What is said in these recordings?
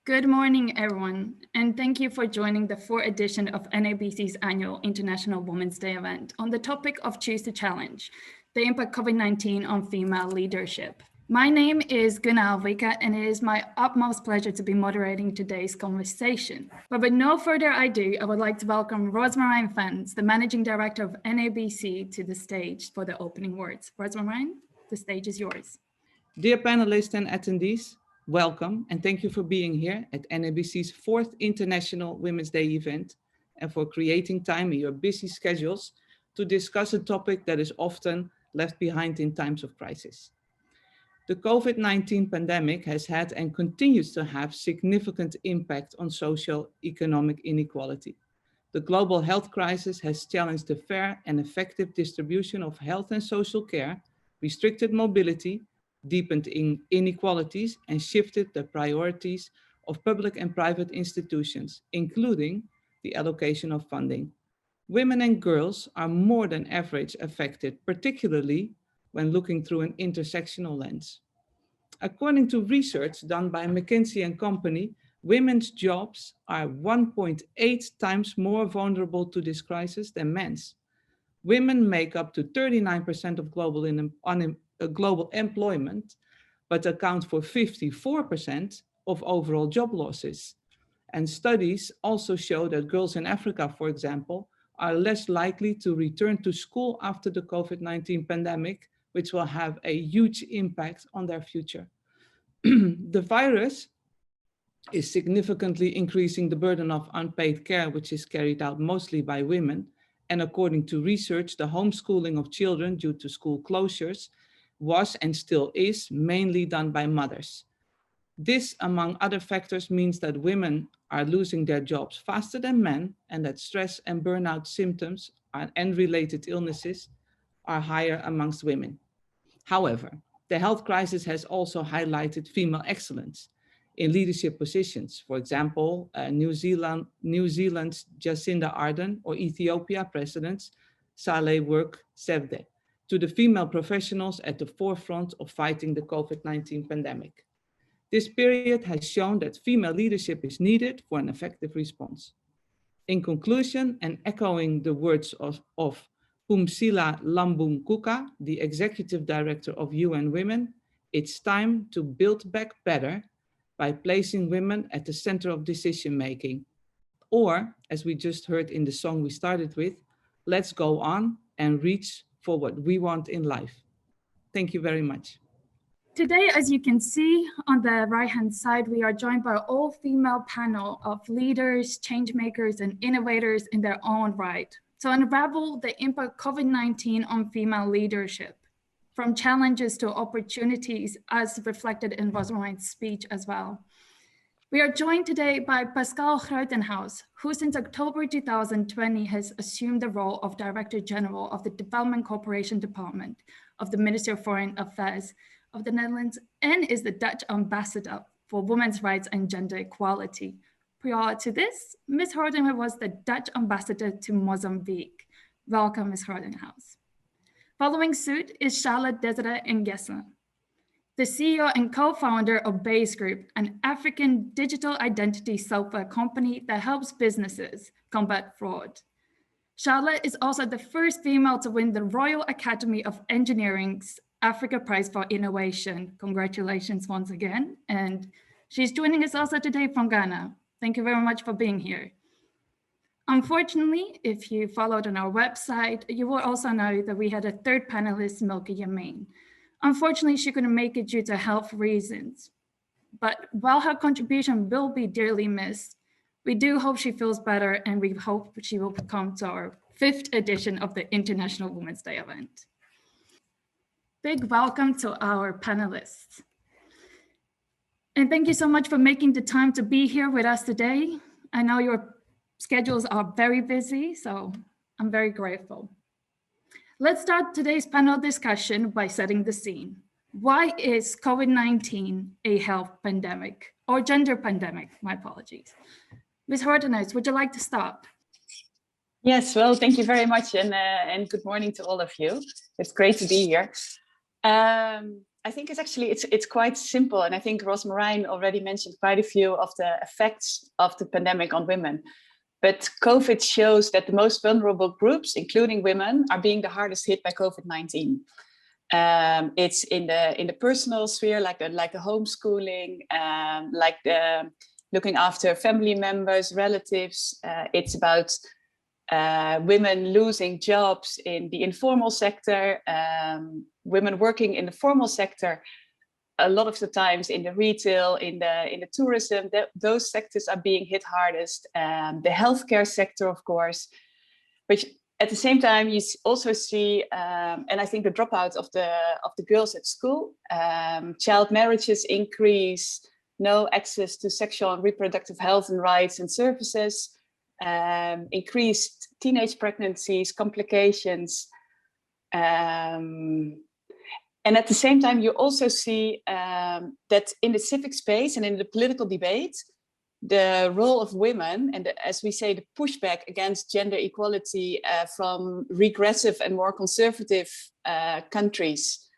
Good morning, everyone, and thank you for joining the fourth edition of NABC's annual International Women's Day event on the topic of Choose to Challenge, the impact COVID-19 on female leadership. My name is Guna Alvika, and it is my utmost pleasure to be moderating today's conversation. But with no further ado, I would like to welcome Rosmarijn Fens, the Managing Director of NABC, to the stage for the opening words. Rosmarijn, the stage is yours. Dear panelists and attendees, welcome and thank you for being here at NABC's fourth International Women's Day event and for creating time in your busy schedules to discuss a topic that is often left behind in times of crisis. The COVID-19 pandemic has had and continues to have significant impact on socio-economic inequality. The global health crisis has challenged the fair and effective distribution of health and social care, restricted mobility, deepened inequalities, and shifted the priorities of public and private institutions, including the allocation of funding. Women and girls are more than average affected, particularly when looking through an intersectional lens. According to research done by McKinsey & Company, women's jobs are 1.8 times more vulnerable to this crisis than men's. Women make up to 39% of global employment, but account for 54% of overall job losses. And studies also show that girls in Africa, for example, are less likely to return to school after the COVID-19 pandemic, which will have a huge impact on their future. The virus is significantly increasing the burden of unpaid care, which is carried out mostly by women. And according to research, the homeschooling of children due to school closures was and still is mainly done by mothers. This, among other factors, means that women are losing their jobs faster than men and that stress and burnout symptoms and related illnesses are higher amongst women. However, the health crisis has also highlighted female excellence in leadership positions. For example, New Zealand's Jacinda Ardern or Ethiopia President Saleh Work Sevde, to the female professionals at the forefront of fighting the COVID-19 pandemic. This period has shown that female leadership is needed for an effective response. In conclusion, and echoing the words of Phumzile Mlambo-Ngcuka, the Executive Director of UN Women, it's time to build back better by placing women at the center of decision-making. Or, as we just heard in the song we started with, let's go on and reach for what we want in life. Thank you very much. Today, as you can see on the right-hand side, we are joined by an all-female panel of leaders, change makers, and innovators in their own right to unravel the impact of COVID-19 on female leadership, from challenges to opportunities, as reflected in Rosmarijn's speech as well. We are joined today by Pascalle Grotenhuis, who since October 2020 has assumed the role of Director General of the Development Cooperation Department of the Ministry of Foreign Affairs of the Netherlands and is the Dutch Ambassador for Women's Rights and Gender Equality. Prior to this, Ms. Grotenhuis was the Dutch Ambassador to Mozambique. Welcome, Ms. Grotenhuis. Following suit is Charlette Ngesa, the CEO and co-founder of BACE Group, an African digital identity software company that helps businesses combat fraud. Charlette is also the first female to win the Royal Academy of Engineering's Africa Prize for Innovation. Congratulations once again. And she's joining us also today from Ghana. Thank you very much for being here. Unfortunately, if you followed on our website, you will also know that we had a third panelist, Milka Yamin. Unfortunately, she couldn't make it due to health reasons. But while her contribution will be dearly missed, we do hope she feels better and we hope she will come to our fifth edition of the International Women's Day event. Big welcome to our panelists. And thank you so much for making the time to be here with us today. I know your schedules are very busy, so I'm very grateful. Let's start today's panel discussion by setting the scene. Why is COVID-19 a health pandemic or gender pandemic? My apologies. Ms. Grotenhuis, would you like to start? Yes, well, thank you very much and good morning to all of you. It's great to be here. I think it's quite simple, and I think Rosmarijn already mentioned quite a few of the effects of the pandemic on women. But COVID shows that the most vulnerable groups, including women, are being the hardest hit by COVID-19. It's in the personal sphere, like the homeschooling, like the looking after family members, relatives. It's about women losing jobs in the informal sector, women working in the formal sector, a lot of the times in the retail, in the tourism, those sectors are being hit hardest. The healthcare sector, of course, which at the same time you also see, and I think the dropout of the girls at school, child marriages increase, no access to sexual and reproductive health and rights and services, increased teenage pregnancies, complications. And at the same time, you also see that in the civic space and in the political debate, the role of women and as we say, the pushback against gender equality from regressive and more conservative countries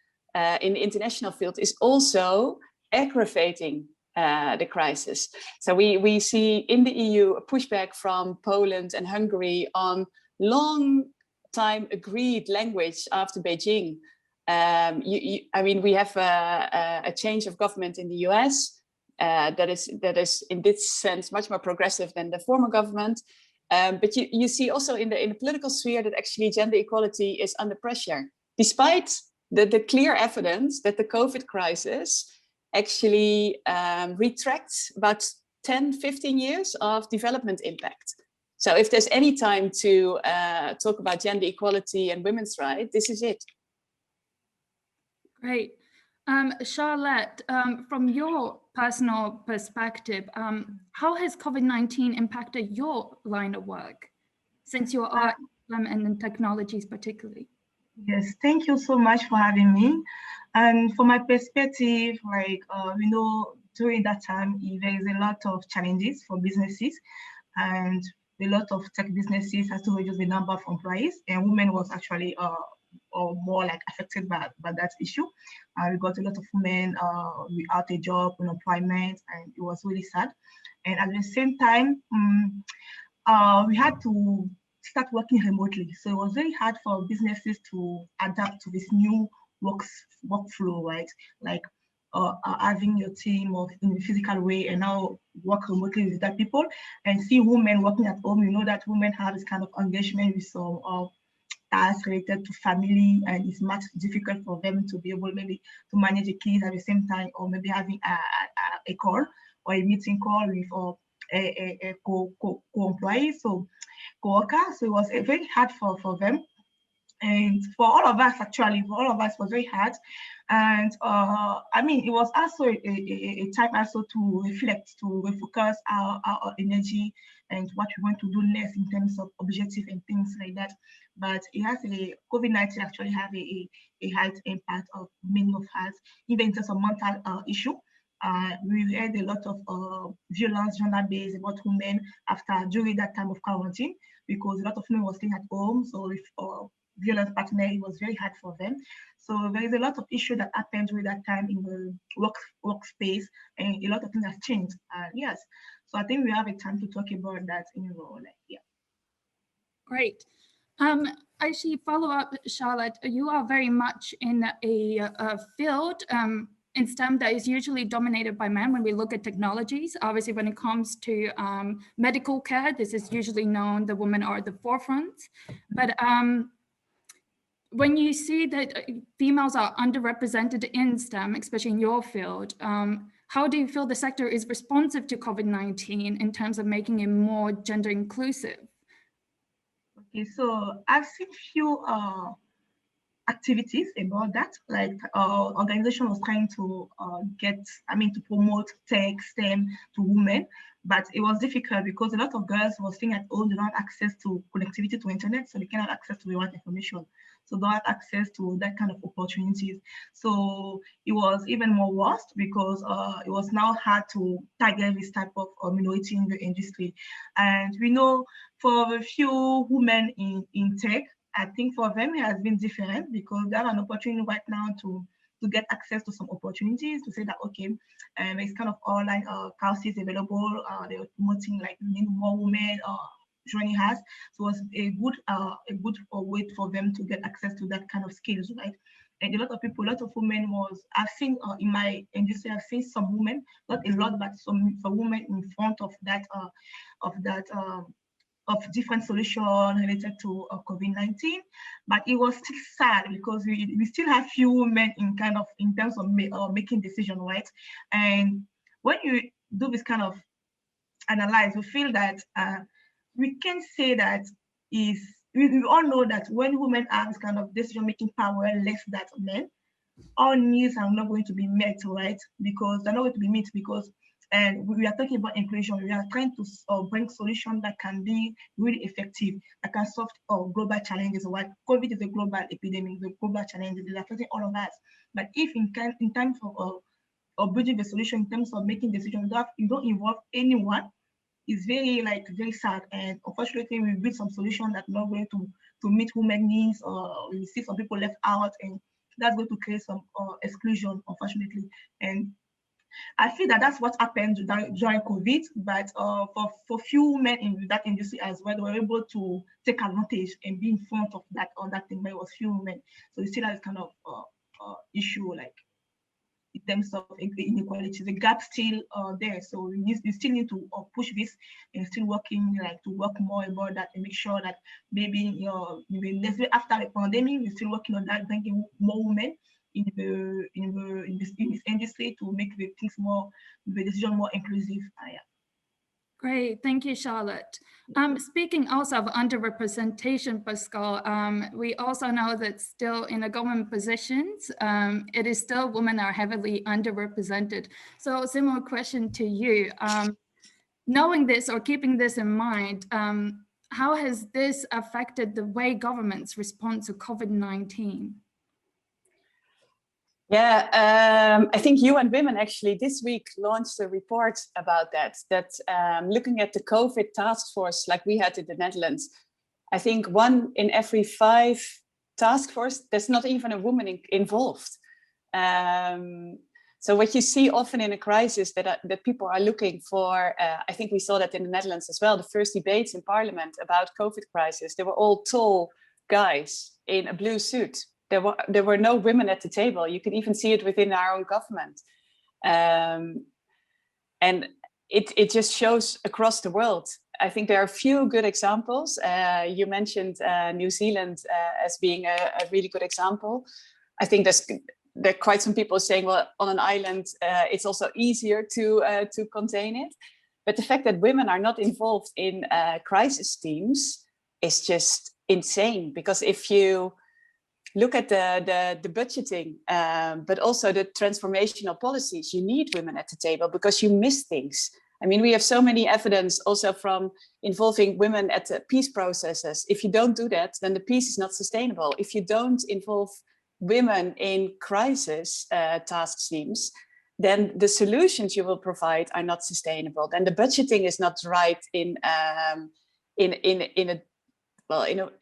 in the international field is also aggravating the crisis. So we see in the EU a pushback from Poland and Hungary on long time agreed language after Beijing. I mean, we have a change of government in the US that is in this sense much more progressive than the former government. But you see also in the political sphere that actually gender equality is under pressure, despite the clear evidence that the COVID crisis actually retracts about 10, 15 years of development impact. So if there's any time to talk about gender equality and women's rights, this is it. Great. Charlette, from your personal perspective, how has COVID-19 impacted your line of work, since you are and in technologies particularly? Yes, thank you so much for having me. And from my perspective, like, we know during that time, there is a lot of challenges for businesses, and a lot of tech businesses has to reduce the number of employees, and women was actually or more like affected by that issue. We got a lot of women without a job, unemployment, and it was really sad. And at the same time, we had to start working remotely. So it was very hard for businesses to adapt to this new workflow, right? Like having your team in a physical way and now work remotely with that people and see women working at home. You know that women have this kind of engagement with some tasks related to family, and it's much difficult for them to be able maybe to manage the kids at the same time, or maybe having a call or a meeting call with a co-employee, so co-worker. So it was very hard for them. And for all of us, actually, for all of us, it was very hard. And I mean, it was also a time also to reflect, to refocus our energy and what we want to do next in terms of objective and things like that. But it has COVID-19 actually have a high impact of many of us, even in terms of mental issue. We had a lot of violence, gender-based about women during that time of quarantine, because a lot of women were staying at home. So if violence partner, it was very hard for them. So there is a lot of issue that happened during that time in the workspace, and a lot of things have changed. Yes, so I think we have a time to talk about that yeah. Great. Actually, follow up, Charlotte, you are very much in a field in STEM that is usually dominated by men when we look at technologies. Obviously, when it comes to medical care, this is usually known, the women are at the forefront. But when you see that females are underrepresented in STEM, especially in your field, how do you feel the sector is responsive to COVID-19 in terms of making it more gender inclusive? Okay, so I've seen few activities about that, like organization was trying to to promote tech, STEM to women, but it was difficult because a lot of girls were staying at home, they don't have access to connectivity to internet, so they cannot access to the right information. So they don't have access to that kind of opportunities. So it was even more worse because it was now hard to target this type of minority in the industry. And we know for a few women in tech, I think for them it has been different because they have an opportunity right now to to get access to some opportunities, to say that, okay, it's kind of online courses available. They were promoting like we need more women joining us. So it was a good way for them to get access to that kind of skills, right? And a lot of people, a lot of women I've seen in my industry, I've seen some women, not a lot, but some women in front of that, of different solutions related to COVID-19, but it was still sad because we still have few women in terms of making decisions, right? And when you do this kind of analyze, we feel that we can say that we all know that when women have this kind of decision-making power less than men, all needs are not going to be met, right? Because they're not going to be met because, and we are talking about inclusion. We are trying to bring solutions that can be really effective, that can solve global challenges. Right? COVID is a global epidemic, the global challenges is affecting all of us. But if in terms of building the solution, in terms of making decisions, you don't involve anyone, it's very sad. And unfortunately, we build some solutions that are not going to meet women's needs, or we see some people left out, and that's going to create some exclusion, unfortunately. And I feel that that's what happened during COVID, but for few women in that industry as well, they were able to take advantage and be in front of that thing, but it was few women. So you see that kind of issue, like in terms of inequality, the gap still there. So we still need to push this and still working to work more about that and make sure that maybe next week after the pandemic, we're still working on that, bringing more women in this industry to make the decision more inclusive. Yeah. Great, thank you, Charlotte. Speaking also of underrepresentation, Pascalle, we also know that still in the government positions, it is still women are heavily underrepresented. So a similar question to you, knowing this or keeping this in mind, how has this affected the way governments respond to COVID-19? Yeah, I think UN Women actually this week launched a report about that looking at the COVID task force like we had in the Netherlands. I think 1 in every 5 task force, there's not even a woman involved. So what you see often in a crisis that people are looking for, I think we saw that in the Netherlands as well, the first debates in parliament about COVID crisis, they were all tall guys in a blue suit. There were no women at the table. You can even see it within our own government. And it just shows across the world. I think there are a few good examples. You mentioned New Zealand as being a really good example. I think there are quite some people saying, well, on an island, it's also easier to contain it. But the fact that women are not involved in crisis teams is just insane. Because if you look at the budgeting, but also the transformational policies, you need women at the table because you miss things. I mean, we have so many evidence also from involving women at the peace processes. If you don't do that, then the peace is not sustainable. If you don't involve women in crisis task teams, then the solutions you will provide are not sustainable. Then the budgeting is not right in a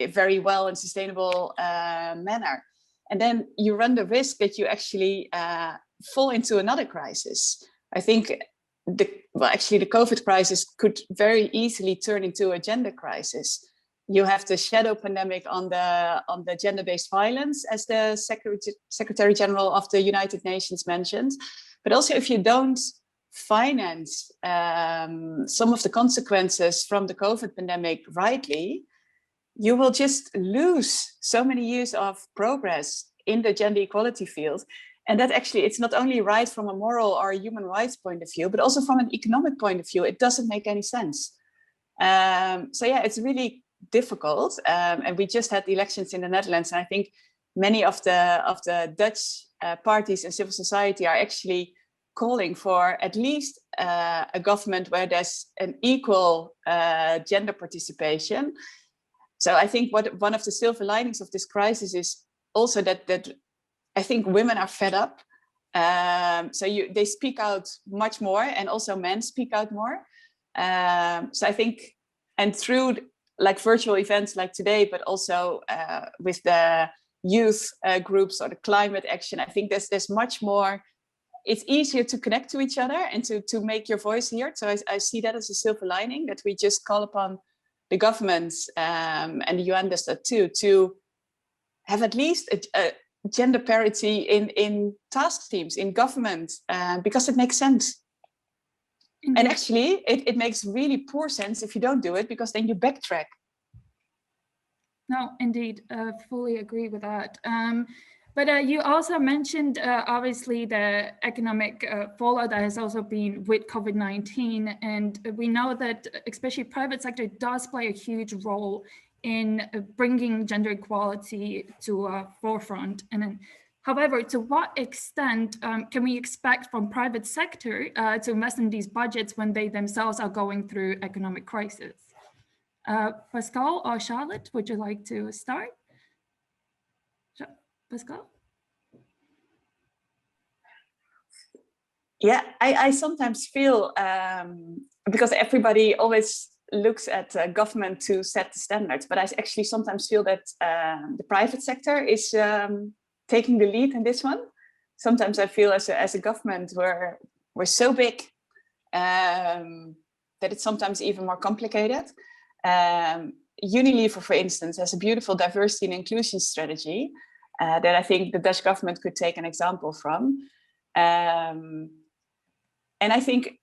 very well and sustainable manner. And then you run the risk that you actually fall into another crisis. I think the COVID crisis could very easily turn into a gender crisis. You have the shadow pandemic on the gender-based violence, as the Secretary General of the United Nations mentioned. But also if you don't finance some of the consequences from the COVID pandemic rightly, you will just lose so many years of progress in the gender equality field. And that actually, it's not only right from a moral or a human rights point of view, but also from an economic point of view, it doesn't make any sense. So yeah, it's really difficult. And we just had elections in the Netherlands. And I think many of the Dutch parties and civil society are actually calling for at least a government where there's an equal gender participation. So I think one of the silver linings of this crisis is also that I think women are fed up. So they speak out much more, and also men speak out more. So I think, and through like virtual events like today, but also with the youth groups or the climate action. I think there's much more. It's easier to connect to each other and to make your voice heard. So I see that as a silver lining, that we just call upon the governments, and the UN does that too, to have at least a gender parity in task teams, in government, because it makes sense. Mm-hmm. And actually, it makes really poor sense if you don't do it, because then you backtrack. No, indeed, fully agree with that. But you also mentioned, obviously, the economic fallout that has also been with COVID-19. And we know that especially private sector does play a huge role in bringing gender equality to a forefront. And then, however, to what extent can we expect from private sector to invest in these budgets when they themselves are going through economic crisis? Pascalle or Charlotte, would you like to start? Pascalle? Yeah, I sometimes feel, because everybody always looks at government to set the standards, but I actually sometimes feel that the private sector is taking the lead in this one. Sometimes I feel as a government we're so big that it's sometimes even more complicated. Unilever, for instance, has a beautiful diversity and inclusion strategy that I think the Dutch government could take an example from. And I think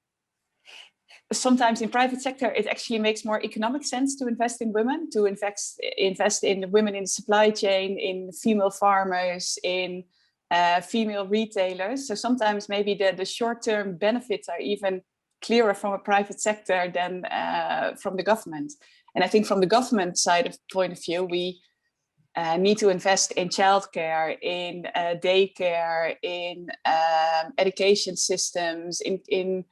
sometimes in private sector, it actually makes more economic sense to invest in women, to invest in the women in the supply chain, in female farmers, in female retailers. So sometimes maybe the short-term benefits are even clearer from a private sector than from the government. And I think from the government side of point of view, we need to invest in childcare, in daycare, in education systems, in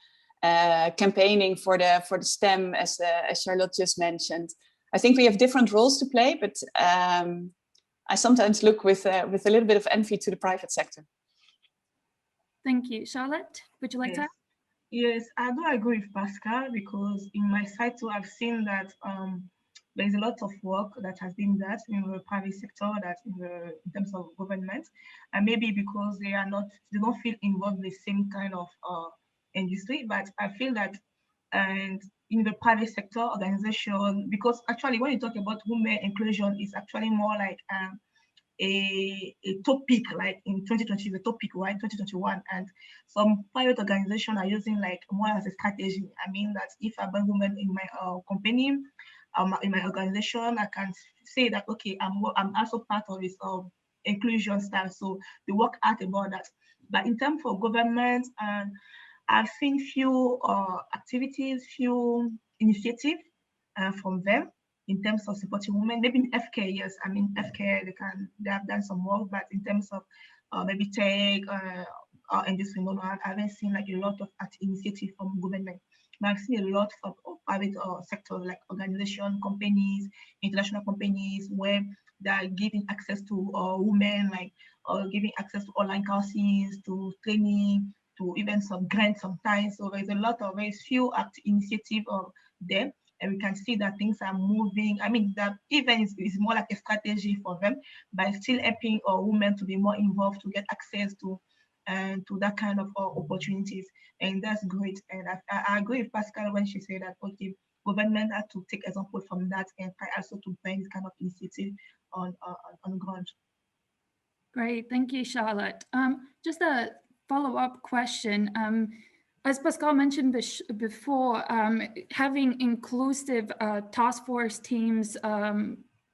campaigning for the STEM, as Charlotte just mentioned. I think we have different roles to play, but I sometimes look with a little bit of envy to the private sector. Thank you. Charlotte, would you like to? Yes, I do agree with Pascalle, because in my side too, I've seen that there's a lot of work that has been done in the private sector, that in terms of government, and maybe because they don't feel involved in the same kind of industry. But I feel that, and in the private sector organization, because actually when you talk about women inclusion, it's actually more like a topic, like in 2020, the topic, right, 2021, and some private organizations are using like more as a strategy. I mean that if I'm a woman in my company, in my organization, I can say that, okay, I'm also part of this inclusion stuff, so they work hard about that. But in terms of government, I've seen few activities, few initiatives from them in terms of supporting women. Maybe in FK, yes, I mean FK, they have done some work, but in terms of maybe tech or industry, no, I haven't seen like a lot of initiative from government. But I've seen a lot of private sector, like organization, companies, international companies, where they are giving access to women, like giving access to online courses, to training, to even some grants sometimes. So there's a lot of very few initiative there. And we can see that things are moving. I mean, that even is more like a strategy for them, by still helping women to be more involved, to get access to that kind of opportunities. And that's great. And I agree with Pascalle when she said that, okay, government had to take example from that and try also to bring this kind of initiative on ground. Great, thank you, Charlotte. Just a follow-up question. As Pascalle mentioned before, having inclusive task force teams,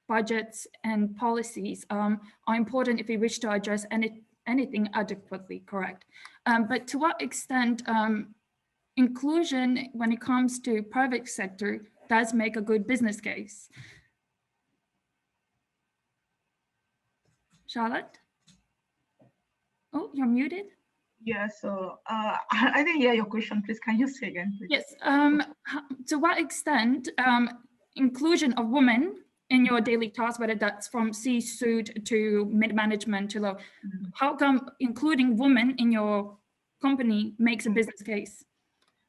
budgets, and policies are important if we wish to address anything adequately, correct? But to what extent inclusion when it comes to private sector does make a good business case? Charlotte? Oh, you're muted. Yeah, so I didn't hear your question. Please, can you say again, please? Yes. To what extent inclusion of women in your daily tasks, whether that's from C-suite to mid-management to low, how come including women in your company makes a business case?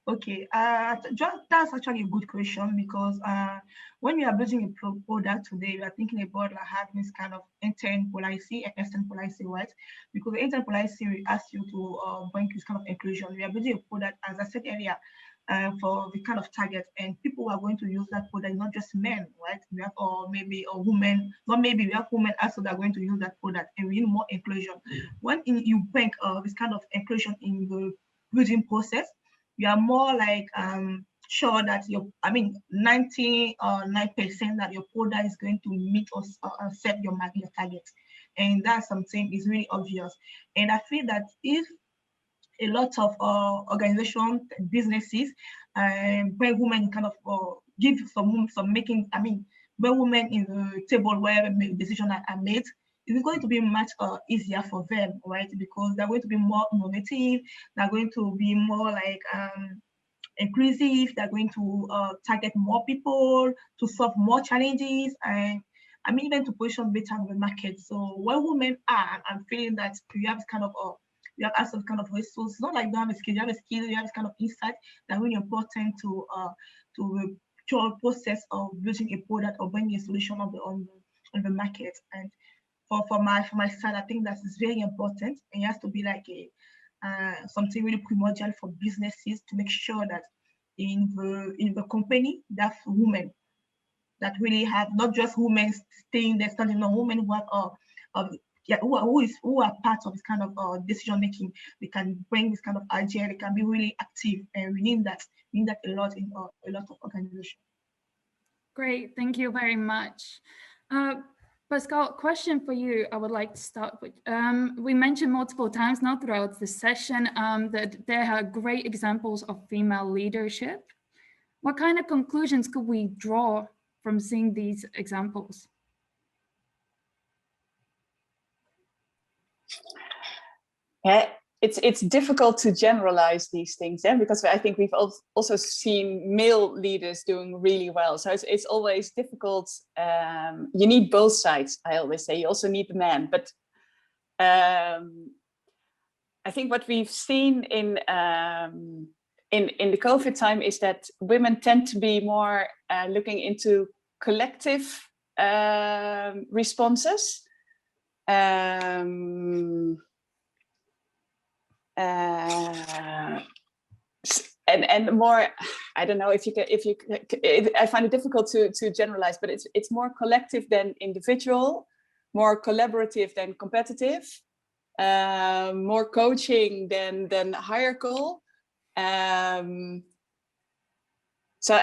Okay, that's actually a good question, because when you are building a product today, we are thinking about like having this kind of intern policy and extern policy, right? Because the intern policy will ask you to bring this kind of inclusion. We are building a product, as I said earlier, for the kind of target, and people who are going to use that product, not just men, right? We have, or maybe, or women, not maybe, we have women also that are going to use that product, and we need more inclusion. When you bring this kind of inclusion in the building process, you are more like sure that 99% that your product is going to meet or set your target, and that's something is really obvious. And I feel that if a lot of organizations, businesses, bring women kind of give some making, bring women in the table where decisions are made, it's going to be much easier for them, right? Because they're going to be more innovative, they're going to be more like inclusive, they're going to target more people, to solve more challenges, and even to position better in the market. So where women are, I'm feeling that you have kind of you have also kind of resources, not like you don't have a skill, you have a skill, you have this kind of insight that's really important to the process of building a product or bringing a solution on the market. And for my side, I think that is very important, and it has to be like a something really primordial for businesses to make sure that in the company, that's women that really have, not just women staying there, standing on, women who have who are part of this kind of decision making. They can bring this kind of idea, they can be really active, and we need that a lot in a lot of organizations. Great, thank you very much. Pascalle, question for you I would like to start with. We mentioned multiple times now throughout the session that there are great examples of female leadership. What kind of conclusions could we draw from seeing these examples? Yeah, it's difficult to generalize these things, because I think we've also seen male leaders doing really well. So it's always difficult. You need both sides, I always say. You also need the man. But I think what we've seen in the COVID time is that women tend to be more looking into collective responses. And more, I don't know if I find it difficult to generalize, but it's more collective than individual, more collaborative than competitive, more coaching than hierarchical. So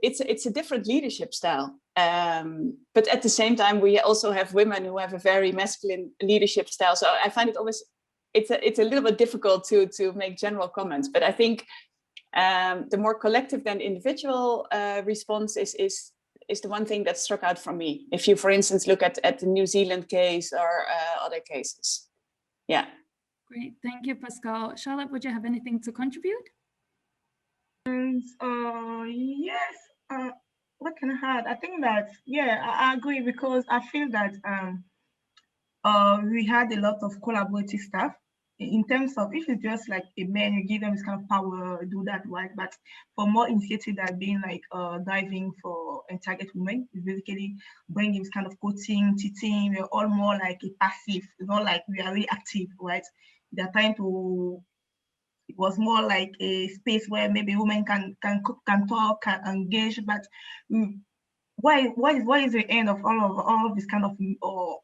it's a different leadership style. But at the same time, we also have women who have a very masculine leadership style. So I find it always, it's a little bit difficult to make general comments, but I think the more collective than individual response is the one thing that struck out for me. If you, for instance, look at the New Zealand case or other cases. Yeah. Great, thank you, Pascalle. Charlotte, would you have anything to contribute? Yes. What can I add? I think that, yeah, I agree, because I feel that we had a lot of collaborative stuff in terms of, if it's just like a man, you give them this kind of power, do that, right? But for more initiative that being like diving for and target women, is basically bringing this kind of coaching, teaching. We're all more like a passive, it's not like we are really active, right? They're trying to, it was more like a space where maybe women can talk, can engage, but why is the end of all of this kind of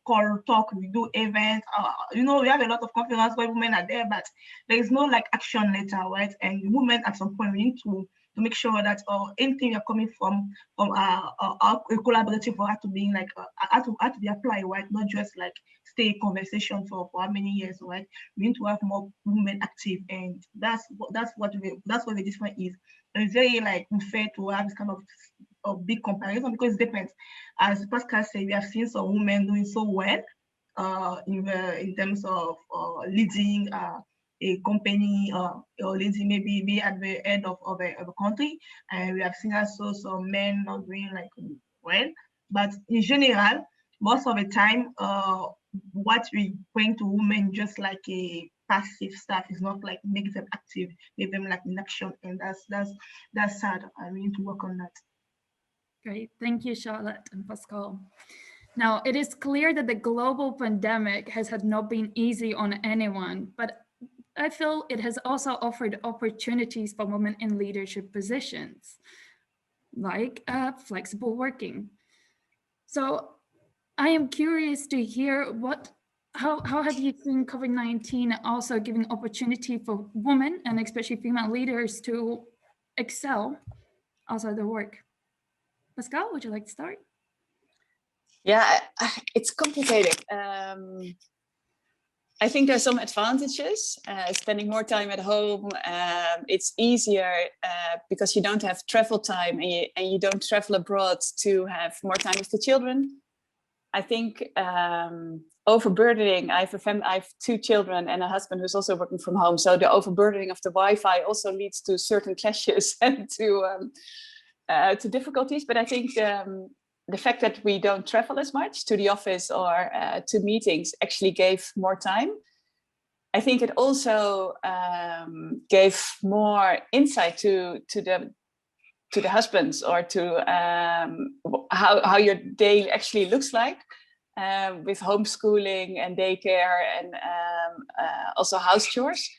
call talk? We do events, we have a lot of conferences where women are there, but there is no like action later, right? And women at some point, we need to make sure that anything you're coming from our collaborative for to be like had to be applied, right? Not just like stay in conversation for how many years, right? We need to have more women active, and that's what the difference is. And it's very like unfair to have this kind of big comparison, because it depends. As Pascalle said, we have seen some women doing so well in terms of leading a company or leading maybe be at the head of a country, and we have seen also some men not doing like well. But in general, most of the time, what we bring to women just like a passive stuff. It's not like make them active, make them like in action, and that's sad. We need to work on that. Great, thank you, Charlotte and Pascalle. Now, it is clear that the global pandemic has not been easy on anyone, but I feel it has also offered opportunities for women in leadership positions, like flexible working. So I am curious to hear how have you seen COVID-19 also giving opportunity for women and especially female leaders to excel outside their work? Pascalle, would you like to start? Yeah, it's complicated. I think there's some advantages. Spending more time at home, it's easier because you don't have travel time and you don't travel abroad to have more time with the children. I think overburdening. I have 2 children and a husband who's also working from home. So the overburdening of the Wi-Fi also leads to certain clashes and to difficulties. But I think the fact that we don't travel as much to the office or to meetings actually gave more time. I think it also gave more insight to the husbands or to how your day actually looks like with homeschooling and daycare and also house chores.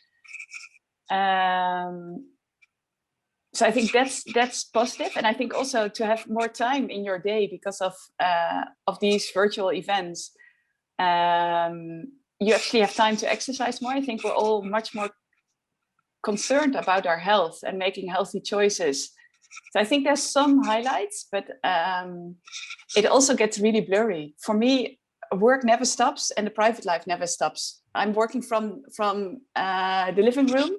So I think that's positive, and I think also to have more time in your day because of these virtual events, you actually have time to exercise more. I think we're all much more concerned about our health and making healthy choices. So I think there's some highlights, but it also gets really blurry. For me, work never stops and the private life never stops. I'm working from the living room.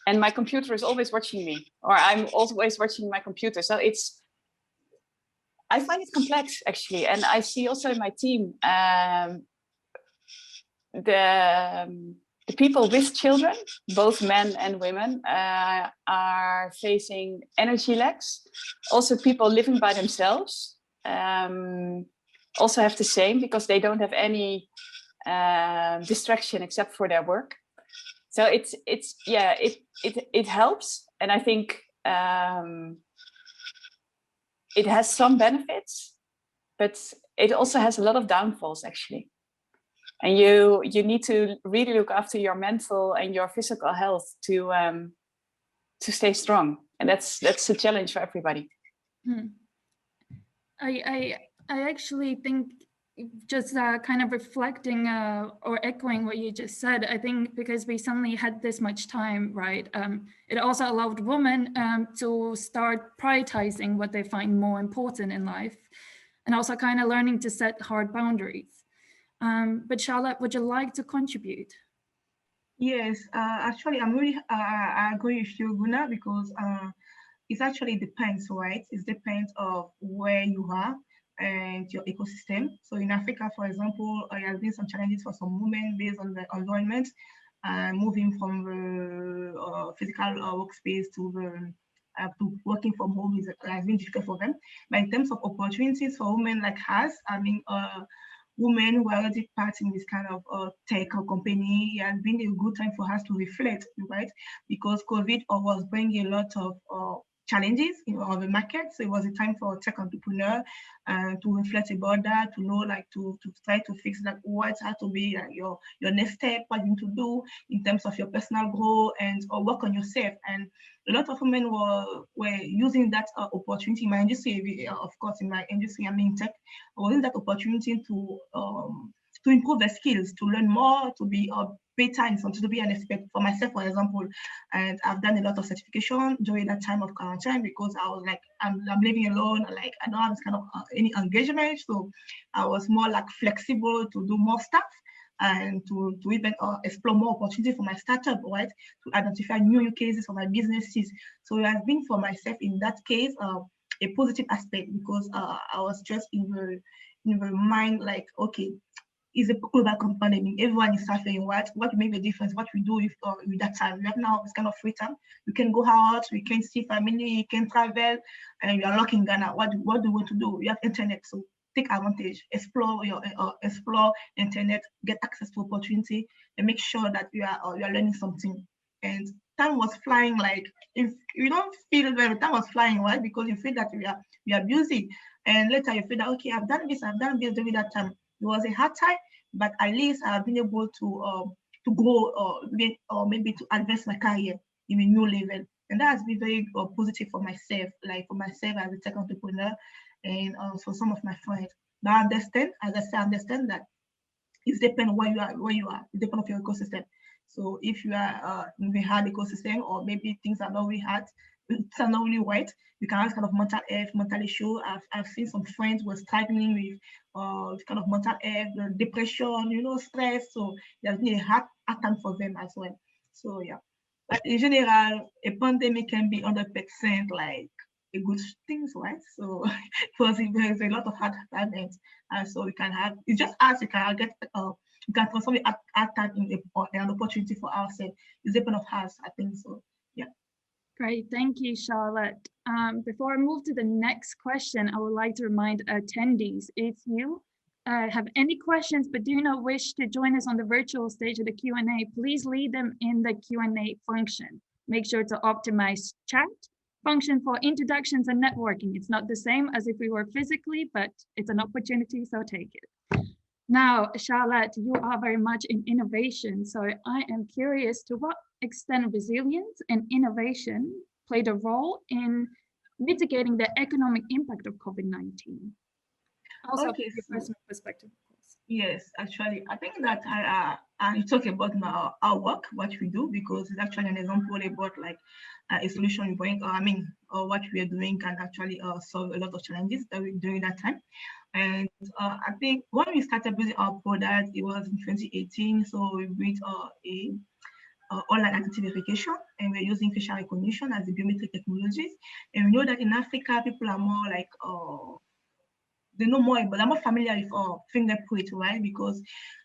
And my computer is always watching me, or I'm always watching my computer. So I find it complex actually. And I see also in my team, the people with children, both men and women, are facing energy lacks. Also people living by themselves also have the same because they don't have any distraction except for their work. So it helps, and I think it has some benefits, but it also has a lot of downfalls actually. And you need to really look after your mental and your physical health to stay strong, and that's a challenge for everybody. I actually think, just kind of reflecting or echoing what you just said, I think because we suddenly had this much time, right? It also allowed women to start prioritizing what they find more important in life, and also kind of learning to set hard boundaries. But Charlotte, would you like to contribute? Yes, actually, I'm really I agree with you, Guna, because it actually depends, right? It depends of where you are and your ecosystem. So in Africa, for example, there has been some challenges for some women based on the environment, moving from the physical workspace to working from home has been difficult for them. But in terms of opportunities for women like us, I mean, women who are already part in this kind of tech company, it has been a good time for us to reflect, right? Because COVID was bringing a lot of challenges on the market. So it was a time for tech entrepreneur to reflect about that, to know, like to try to fix like what has to be like your next step, what you need to do in terms of your personal growth and or work on yourself. And a lot of women were using that opportunity. In my industry, of course, in my industry, I mean tech, using that opportunity to improve their skills, to learn more, to be better in something, to be an expert. For myself, for example, and I've done a lot of certification during that time of quarantine because I was like, I'm living alone, like I don't have this kind of any engagement, so I was more like flexible to do more stuff and to even explore more opportunities for my startup, right? To identify new use cases for my businesses. So it has been for myself in that case a positive aspect because I was just in the mind like, okay, it's a global company. Everyone is suffering. What make the difference? What we do with that time? We have now this kind of free time. You can go out, we can see family, you can travel, and you are locked in Ghana. What do you want to do? You have internet, so take advantage, explore explore internet, get access to opportunity, and make sure that you are learning something. And time was flying. Like, if you don't feel very, time was flying, right? Because you feel that we are busy, and later you feel that, okay, I've done this during that time. It was a hard time, but at least I've been able to grow, or maybe to advance my career in a new level. And that has been very positive for myself, like for myself as a tech entrepreneur, and for some of my friends. Now I understand, as I say, I understand that it depends on where you are. It depends on your ecosystem. So if you are in a hard ecosystem, or maybe things are not really hard, it's not really right, you can have kind of mental health, mental issue. I've seen some friends who are struggling with kind of mental health, depression, stress. So there's been a hard time for them as well. So yeah. But in general, a pandemic can be 100% like a good thing, right? So because there's a lot of hard times, so we can have, it's just us, you can get you can transform it at time in an opportunity for ourselves. It's depend of us, I think so. Yeah. Great, thank you, Charlotte. Before I move to the next question, I would like to remind attendees, if you have any questions but do not wish to join us on the virtual stage of the Q&A, please leave them in the Q&A function. Make sure to optimize chat function for introductions and networking. It's not the same as if we were physically, but it's an opportunity, so take it. Now, Charlotte, you are very much in innovation, so I am curious to what extent resilience and innovation played a role in mitigating the economic impact of COVID-19. Also, Okay, from your personal perspective, of course. Yes, actually, I think that I talk about our work, what we do, because it's actually an example about like a solution we bring. What we are doing can actually solve a lot of challenges that we during that time. And I think when we started building our product, it was in 2018. So we built a online identity verification, and we're using facial recognition as the biometric technologies. And we know that in Africa, people are more like they know more, but they're more familiar with fingerprint, right? Because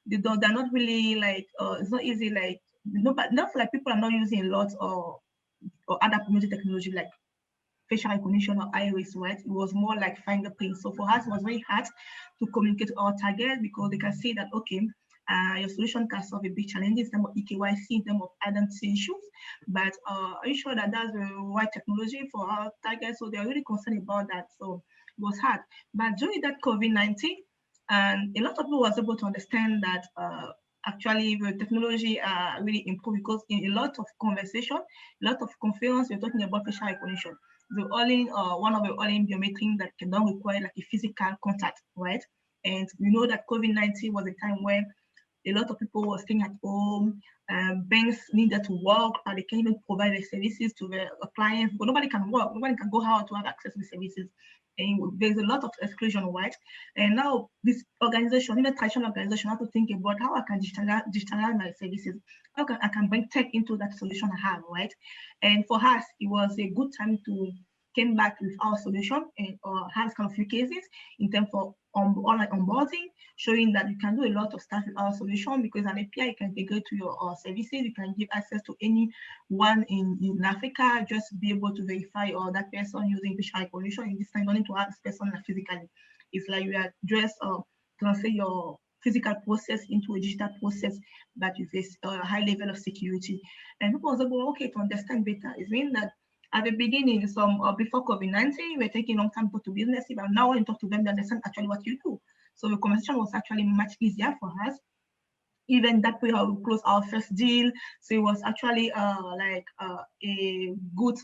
they're not really like it's not easy, like not like people are not using a lot or other biometric technology like facial recognition or iris, right? It was more like fingerprint. So for us, it was very hard to communicate to our target, because they can see that, okay, your solution can solve a big challenge in terms of EKYC, in terms of identity issues. But are you sure that that's the right technology for our target? So they're really concerned about that. So it was hard. But during that COVID-19, and a lot of people was able to understand that actually the technology really improved, because in a lot of conversation, a lot of conference, we're talking about facial recognition. The only one of the only biometric that can don't require like a physical contact, right? And we know that COVID-19 was a time where a lot of people were staying at home. Banks needed to work, but they can't even provide their services to their clients, but nobody can work, nobody can go out to have access to the services. And there's a lot of exclusion, right? And now this organization, even traditional organization, have to think about how I can digitalize my services. How I can bring tech into that solution I have, right? And for us, it was a good time to came back with our solution and has kind of few cases in terms of online onboarding, showing that you can do a lot of stuff with our solution, because an API you can integrate to your services. You can give access to anyone in Africa, just be able to verify that person using facial recognition. In this time, you don't need to have this person physically. It's like you are just transfer your physical process into a digital process, but with a high level of security. And people was able, okay, to understand better. It means that at the beginning, before COVID-19, we're taking a long time to go to business, but now when you talk to them, they understand actually what you do. So the conversation was actually much easier for us. Even that we have closed our first deal. So it was actually a good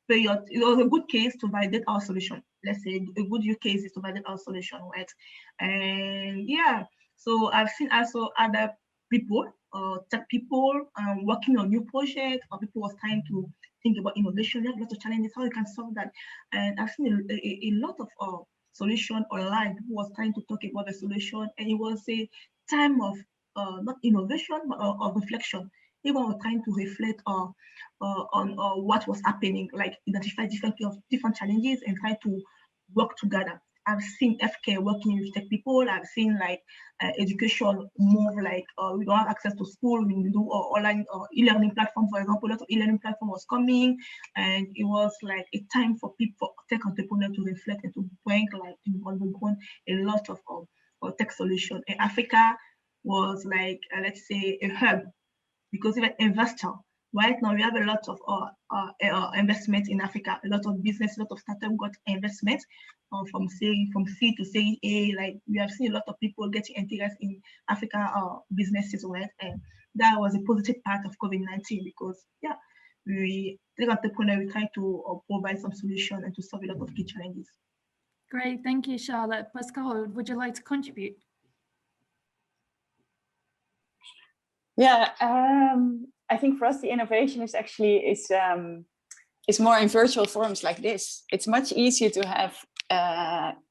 period. It was a good case to validate our solution. Let's say a good use case is to validate our solution, right? And yeah, so I've seen also other people, tech people working on new projects, or people was trying to think about innovation. We have lots of challenges, how you can solve that. And I've seen a lot of solution online. People was trying to talk about the solution, and it was a time of not innovation, but of reflection. People were trying to reflect on what was happening, like identify different challenges and try to work together. I've seen FK working with tech people. I've seen like education move like we don't have access to school. We do online e-learning platform, for example. A lot of e-learning platform was coming, and it was like a time for people, tech entrepreneurs, to reflect and to bring like on the ground a lot of tech solution. And Africa was like let's say a hub, because even investor. Right now, we have a lot of investment in Africa. A lot of business, a lot of startup got investment from C to Series A. Like we have seen a lot of people getting interested in Africa businesses, right? And that was a positive part of COVID-19 because we try to provide some solution and to solve a lot of key challenges. Great, thank you, Charlotte. Pascalle, would you like to contribute? Yeah, I think for us the innovation is actually is more in virtual forms like this. It's much easier to have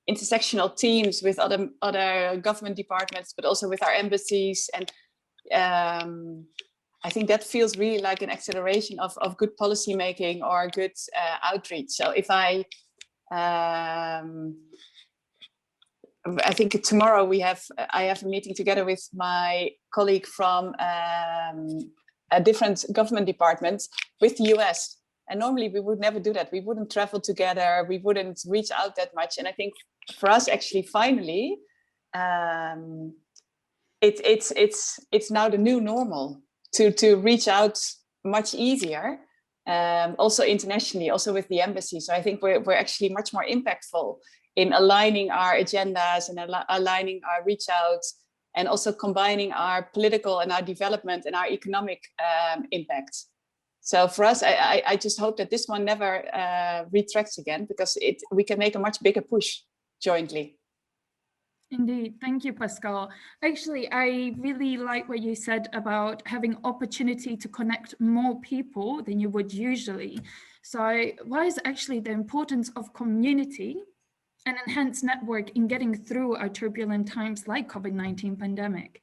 intersectional teams with other government departments, but also with our embassies, and I think that feels really like an acceleration of good policy making or good outreach. So if I think tomorrow I have a meeting together with my colleague from a different government department with the US. And normally we would never do that. We wouldn't travel together. We wouldn't reach out that much. And I think for us, actually, finally, it's now the new normal to reach out much easier. Also internationally, also with the embassy. So I think we're actually much more impactful in aligning our agendas and aligning our reach outs, and also combining our political and our development and our economic impact. So for us, I just hope that this one never retracts again, because we can make a much bigger push jointly. Indeed, thank you, Pascalle. Actually, I really like what you said about having opportunity to connect more people than you would usually. So what is actually the importance of community and enhanced network in getting through our turbulent times like COVID-19 pandemic?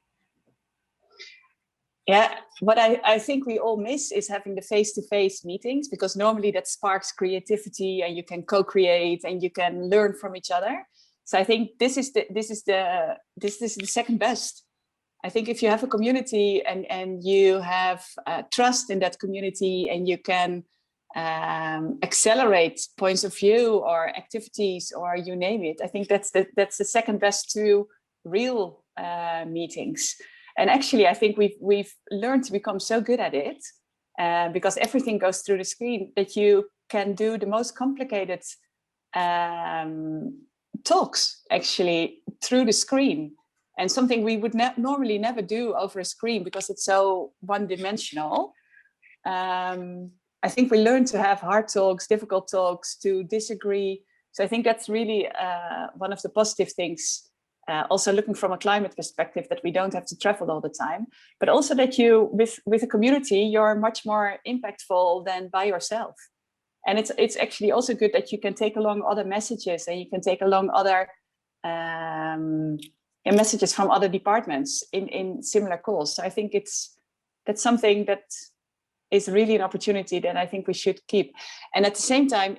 Yeah, what I think we all miss is having the face-to-face meetings, because normally that sparks creativity and you can co-create and you can learn from each other. So I think this is the second best. I think if you have a community and you have trust in that community, and you can accelerate points of view or activities or you name it, I think that's the second best to real meetings. And actually, I think we've learned to become so good at it because everything goes through the screen, that you can do the most complicated talks actually through the screen, and something we would normally never do over a screen because it's so one-dimensional. I think we learn to have hard talks, difficult talks, to disagree. So I think that's really one of the positive things. Also looking from a climate perspective, that we don't have to travel all the time, but also that you, with a community, you're much more impactful than by yourself. And it's actually also good that you can take along other messages, and you can take along other messages from other departments in similar calls. So I think that's something that is really an opportunity that I think we should keep. And at the same time,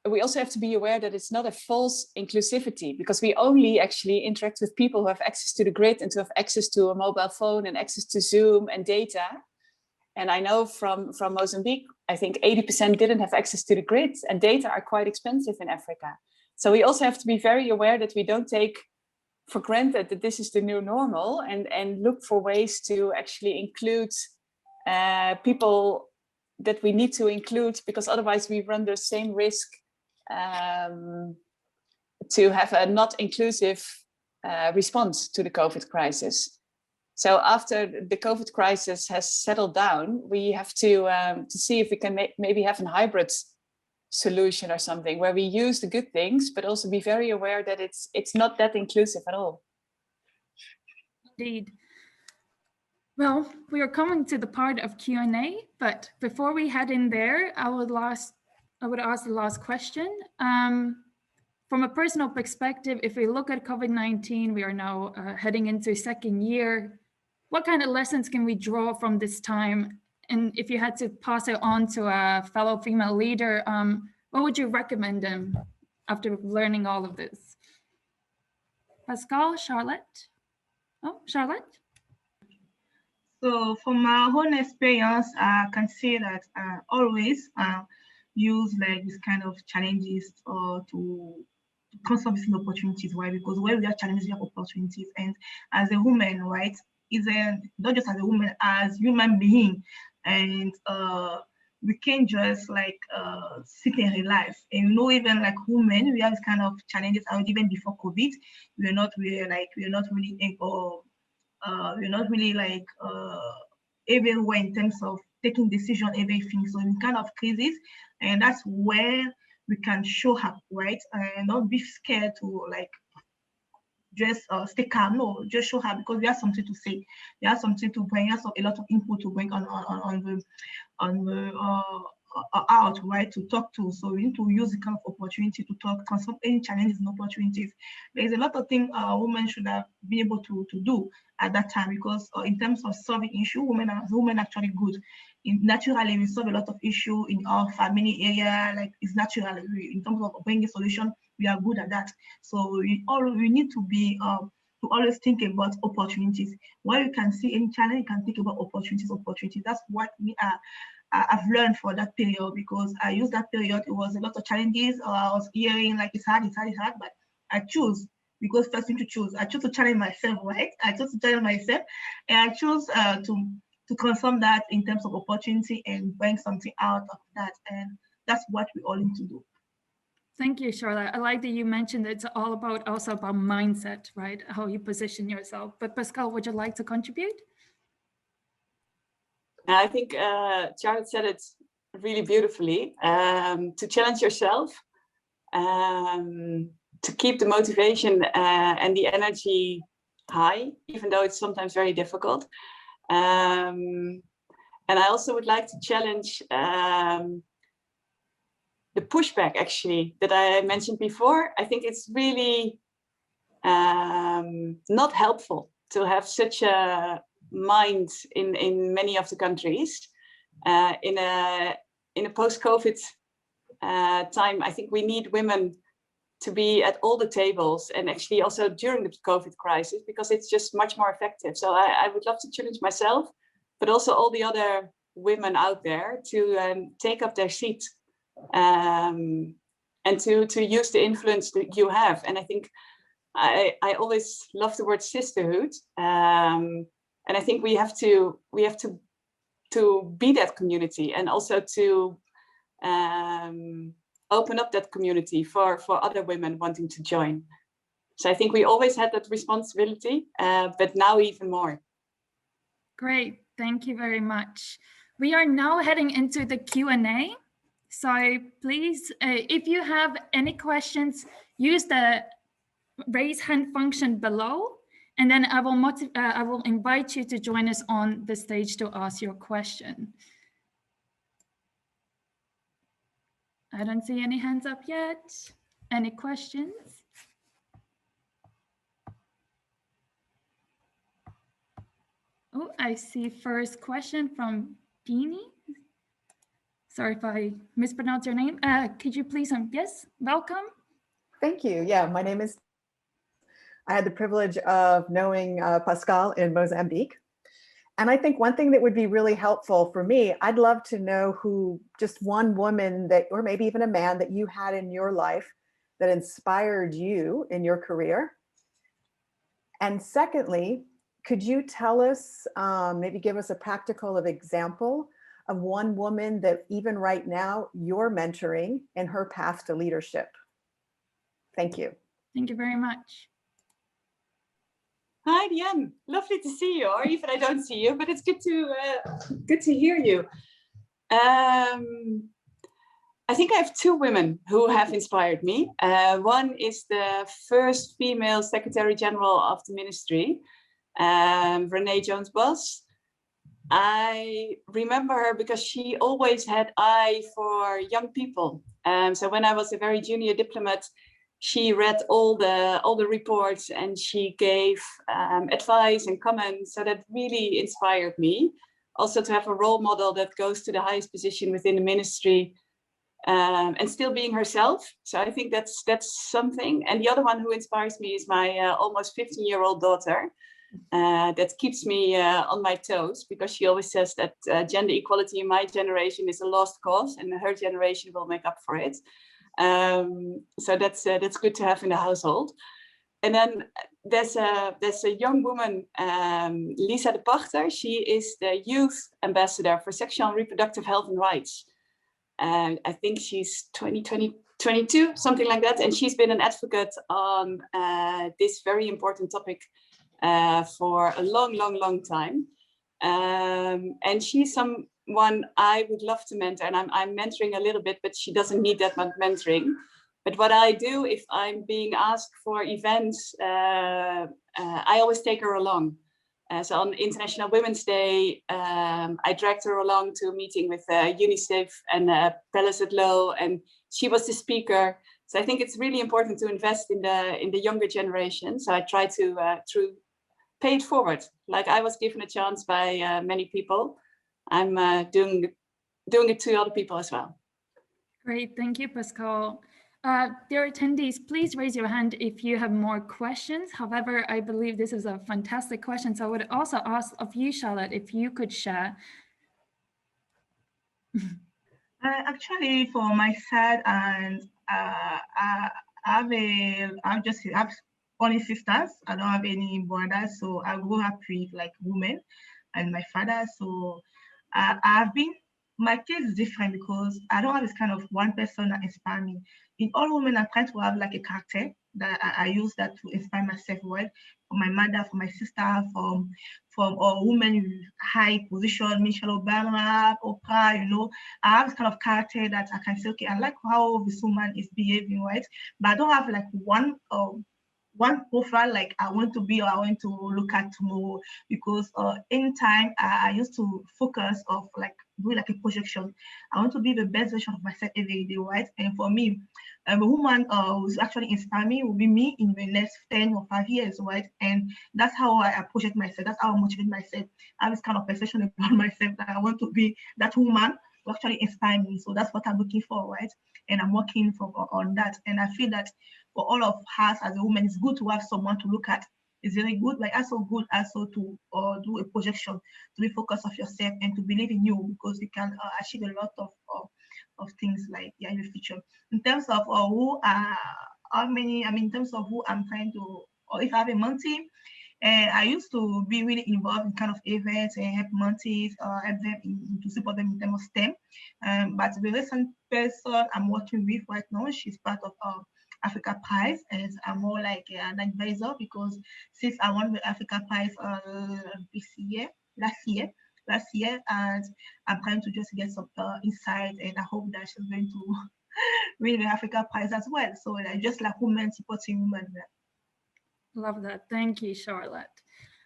we also have to be aware that it's not a false inclusivity, because we only actually interact with people who have access to the grid and to have access to a mobile phone and access to Zoom and data. And I know from Mozambique, I think 80% didn't have access to the grid, and data are quite expensive in Africa. So we also have to be very aware that we don't take for granted that this is the new normal, and look for ways to actually include people that we need to include, because otherwise we run the same risk to have a not inclusive response to the COVID crisis. So after the COVID crisis has settled down, we have to see if we can maybe have a hybrid solution or something, where we use the good things, but also be very aware that it's not that inclusive at all. Indeed. Well, we are coming to the part of Q&A, but before we head in there, I would ask the last question. From a personal perspective, if we look at COVID-19, we are now heading into second year. What kind of lessons can we draw from this time? And if you had to pass it on to a fellow female leader, what would you recommend them? after learning all of this? Pascalle, Charlotte? Oh, Charlotte? So from my own experience, I can say that I always use like this kind of challenges to consult these opportunities. Why? Because where we have challenges, we have opportunities. And as a woman, right, not just as a woman, as human being, and we can't just like sit and relax. And even like women, we have this kind of challenges out even before COVID. We're not really like everywhere in terms of taking decision, everything. So in kind of crisis, and that's where we can show up, right? And not be scared to like just stay calm. No, just show up because we have something to say. We have something to bring. We have a lot of input to bring on the out, right, to talk to. So we need to use the kind of opportunity to talk, consult any challenges and opportunities. There's a lot of things women should have been able to do at that time, because in terms of solving issue, women actually good. Naturally, we solve a lot of issue in our family area, like it's natural. In terms of bringing a solution, we are good at that. So we need to be to always think about opportunities. While you can see any challenge, you can think about opportunities. That's what I've learned for that period, because I used that period. It was a lot of challenges. I was hearing like it's hard, but I choose, because first thing to choose, I chose to challenge myself, right? I chose to challenge myself, and I chose to confirm that in terms of opportunity and bring something out of that. And that's what we all need to do. Thank you, Charlotte. I like that you mentioned it's all about also about mindset, right? How you position yourself. But Pascalle, would you like to contribute? I think Charlotte said it really beautifully. To challenge yourself, to keep the motivation and the energy high, even though it's sometimes very difficult. And I also would like to challenge the pushback, actually, that I mentioned before. I think it's really not helpful to have such a mind in many of the countries. In a post-COVID time, I think we need women to be at all the tables, and actually also during the COVID crisis, because it's just much more effective. So I would love to challenge myself, but also all the other women out there to take up their seat and to use the influence that you have. And I think I always love the word sisterhood. And I think we have to be that community, and also to open up that community for other women wanting to join. So I think we always had that responsibility, but now even more. Great, thank you very much. We are now heading into the Q&A. So please, if you have any questions, use the raise hand function below. And then I will invite you to join us on the stage to ask your question. I don't see any hands up yet. Any questions? Oh, I see first question from Beanie. Sorry if I mispronounced your name. Could you please, yes, welcome. Thank you. Yeah, my name is, I had the privilege of knowing Pascalle in Mozambique. And I think one thing that would be really helpful for me, I'd love to know who, just one woman that, or maybe even a man that you had in your life that inspired you in your career. And secondly, could you tell us, maybe give us a practical example of one woman that even right now you're mentoring in her path to leadership? Thank you. Thank you very much. Hi, Diane. Lovely to see you, or even I don't see you, but it's good to hear you. I think I have two women who have inspired me. One is the first female Secretary General of the Ministry, Renee Jones-Boss. I remember her because she always had eye for young people. So when I was a very junior diplomat, she read all the reports and she gave advice and comments. So that really inspired me. Also to have a role model that goes to the highest position within the ministry and still being herself. So I think that's something. And the other one who inspires me is my almost 15-year-old daughter. That keeps me on my toes, because she always says that gender equality in my generation is a lost cause, and her generation will make up for it. So that's good to have in the household. And then there's a young woman, Lisa de Pachter. She is the youth ambassador for sexual and reproductive health and rights. I think she's 22, something like that. And she's been an advocate on this very important topic for a long time. And she's someone I would love to mentor, and I'm mentoring a little bit, but she doesn't need that much mentoring. But what I do, if I'm being asked for events, I always take her along. So on International Women's Day, I dragged her along to a meeting with UNICEF and Palace at Low, and she was the speaker. So I think it's really important to invest in the younger generation. So I try to pay it forward. Like I was given a chance by many people, I'm doing it to other people as well. Great, thank you, Pascalle. Dear attendees, please raise your hand if you have more questions. However, I believe this is a fantastic question. So I would also ask of you, Charlotte, if you could share. Actually, for my side, and I have only sisters. I don't have any brothers, so I grew up with like women and my father. So my case is different because I don't have this kind of one person that inspires me. In all women, I'm trying to have like a character that I use that to inspire myself well. For my mother, for my sister, from women in high position, Michelle Obama, Oprah, you know, I have this kind of character that I can say, okay, I like how this woman is behaving, right? But I don't have like one profile like I want to be or I want to look at tomorrow, because anytime I used to focus of like doing like a projection. I want to be the best version of myself every day, right? And for me, a woman who's actually inspired me will be me in the next 10 or 5 years, right? And that's how I project myself. That's how I motivate myself. I have this kind of perception about myself that I want to be that woman to actually inspire me. So that's what I'm looking for, right? And I'm working on that. And I feel that for all of us as a woman, it's good to have someone to look at. It's very good, but also good also to do a projection, to be focused of yourself and to believe in you, because you can achieve a lot of things like in the future. In terms of in terms of who I'm trying to, or if I have a mentee, I used to be really involved in kind of events and help mentees, help them to support them in terms of STEM. But the recent person I'm working with right now, she's part of Africa Prize, and I'm more like an advisor, because since I won the Africa Prize last year, and I'm trying to just get some insight, and I hope that she's going to win the Africa Prize as well. So just like women supporting women. Love that. Thank you, Charlotte.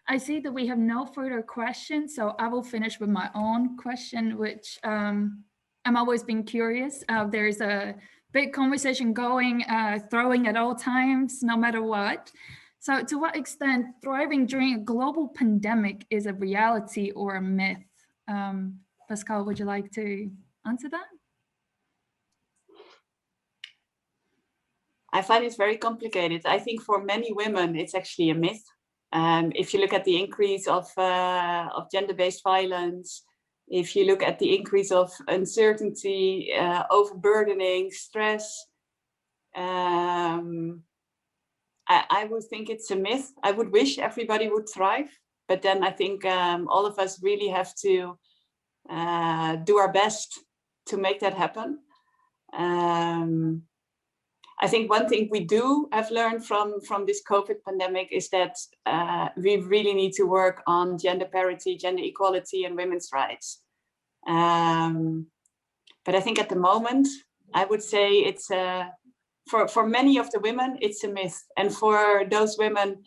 I see that we have no further questions, so I will finish with my own question, which I'm always been curious. There's a big conversation going, throwing at all times, no matter what. So to what extent thriving during a global pandemic is a reality or a myth? Pascalle, would you like to answer that? I find it very complicated. I think for many women, it's actually a myth. If you look at the increase of gender-based violence, if you look at the increase of uncertainty, overburdening, stress, I would think it's a myth. I would wish everybody would thrive, but then I think all of us really have to do our best to make that happen. I think one thing we do have learned from this COVID pandemic is that we really need to work on gender parity, gender equality, and women's rights. But I think at the moment, I would say it's for many of the women, it's a myth. And for those women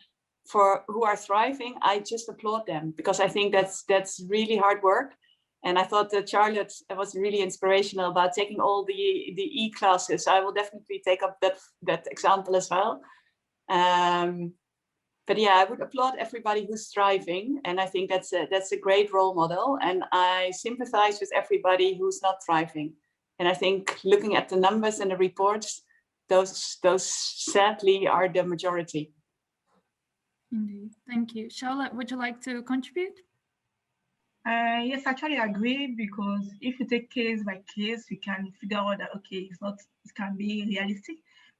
who are thriving, I just applaud them, because I think that's really hard work. And I thought that Charlotte was really inspirational about taking all the e-classes. I will definitely take up that example as well. But yeah, I would applaud everybody who's thriving. And I think that's a great role model. And I sympathize with everybody who's not thriving. And I think looking at the numbers and the reports, those sadly are the majority. Indeed. Thank you. Charlotte, would you like to contribute? Yes, I actually agree, because if you take case by case, we can figure out that, okay, it can be realistic,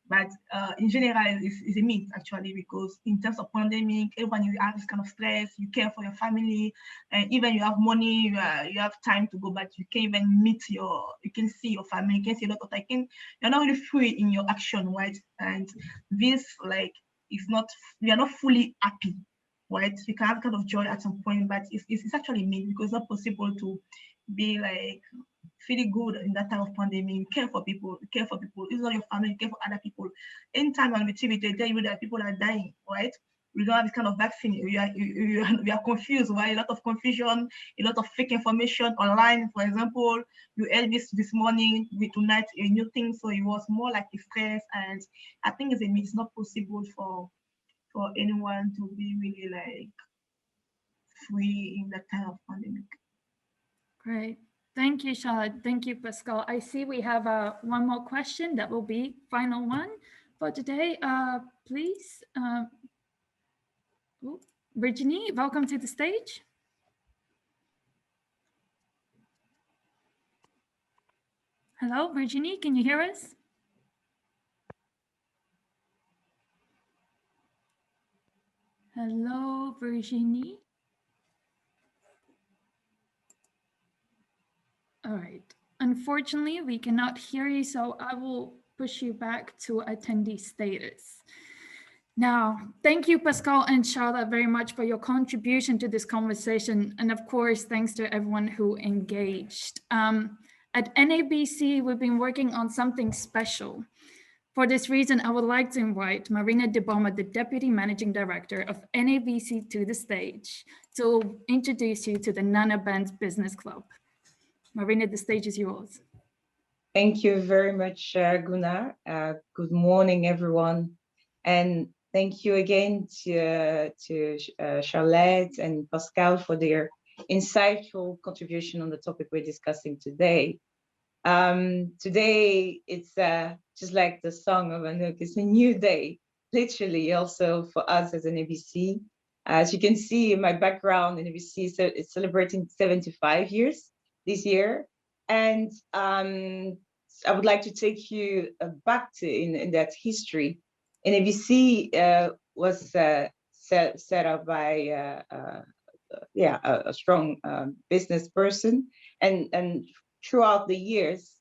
but in general, it's a myth actually, because in terms of pandemic, everyone you have this kind of stress, you care for your family, and even you have money, you have time to go, but you can't even you can see your family, you can see a lot of things. You're not really free in your action, right? And this, like, is not, we are not fully happy. Right, you can have kind of joy at some point, but it's actually mean, because it's not possible to be like feeling good in that time of pandemic. You care for people, it's not your family, you care for other people. Anytime on the TV they tell you that people are dying, right? We don't have this kind of vaccine. We are confused, right? A lot of confusion, a lot of fake information online. For example, you heard this morning, tonight a new thing, so it was more like a stress, and I think it's not possible for anyone to be really like free in that time of pandemic. Great. Thank you, Charlotte. Thank you, Pascalle. I see we have one more question that will be final one for today. Please, Virginie, welcome to the stage. Hello, Virginie, can you hear us? Hello, Virginie. All right. Unfortunately, we cannot hear you, so I will push you back to attendee status. Now, thank you, Pascalle and Charlotte, very much for your contribution to this conversation. And of course, thanks to everyone who engaged. At NABC, we've been working on something special. For this reason, I would like to invite Marina Diboma, the Deputy Managing Director of NABC, to the stage to introduce you to the Nana Benz Business Club. Marina, the stage is yours. Thank you very much, Guna. Good morning, everyone. And thank you again to Charlette and Pascalle for their insightful contribution on the topic we're discussing today. Today, it's just like the song of Anouk, it's a new day, literally also for us as an NABC. As you can see in my background, NABC is celebrating 75 years this year. And I would like to take you back to in that history. NABC was set up by a strong business person, and throughout the years,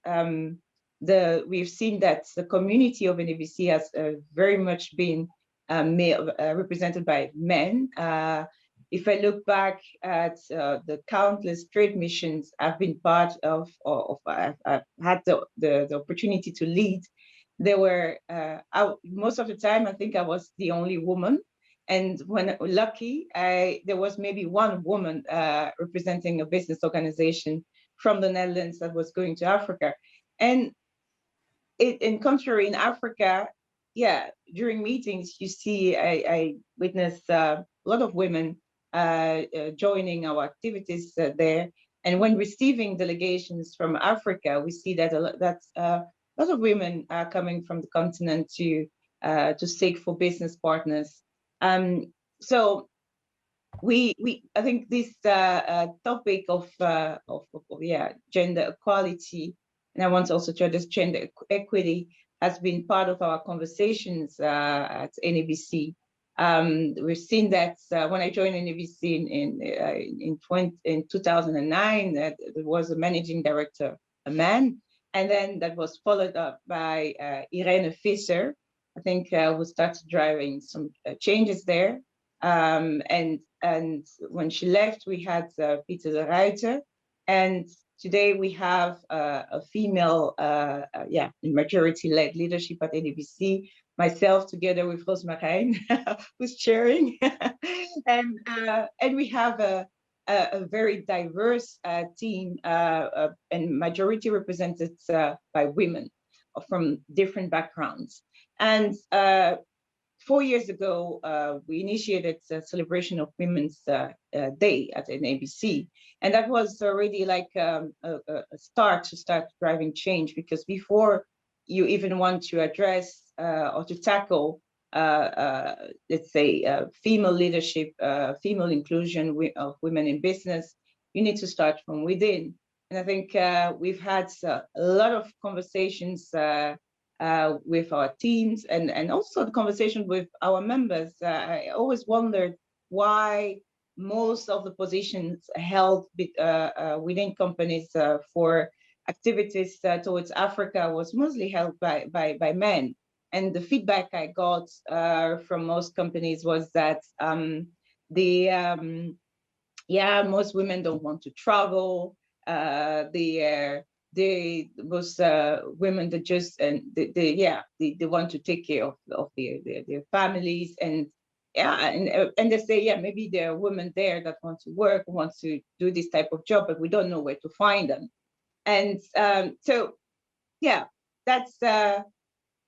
we've seen that the community of NABC has very much been represented by men. If I look back at the countless trade missions I've been part of, I've had the opportunity to lead, there were, most of the time, I think I was the only woman. And when lucky, there was maybe one woman representing a business organization from the Netherlands that was going to Africa. And in contrary, in Africa, yeah, during meetings, you see, I witnessed a lot of women joining our activities there. And when receiving delegations from Africa, we see that a lot of women are coming from the continent to seek for business partners. So I think this topic of gender equality, and I want also to address gender equity, has been part of our conversations at NABC. We've seen that when I joined NABC in 2009, there was a managing director, a man, and then that was followed up by Irene Visser, I think, who started driving some changes there. And when she left, we had Peter de Ruiter, and today we have a female, majority-led leadership at NABC. Myself, together with Rosmarijn, who's chairing, and we have a very diverse team and majority represented by women from different backgrounds. And 4 years ago, we initiated a celebration of Women's Day at NABC. And that was already like a start driving change, because before you even want to address or to tackle, let's say, female leadership, female inclusion of women in business, you need to start from within. And I think we've had a lot of conversations with our teams and also the conversation with our members. I always wondered why most of the positions held within companies for activities towards Africa was mostly held by men. And the feedback I got from most companies was that most women don't want to travel. Most women that just they want to take care of their families, and they say maybe there are women there that want to work, want to do this type of job, but we don't know where to find them. And that's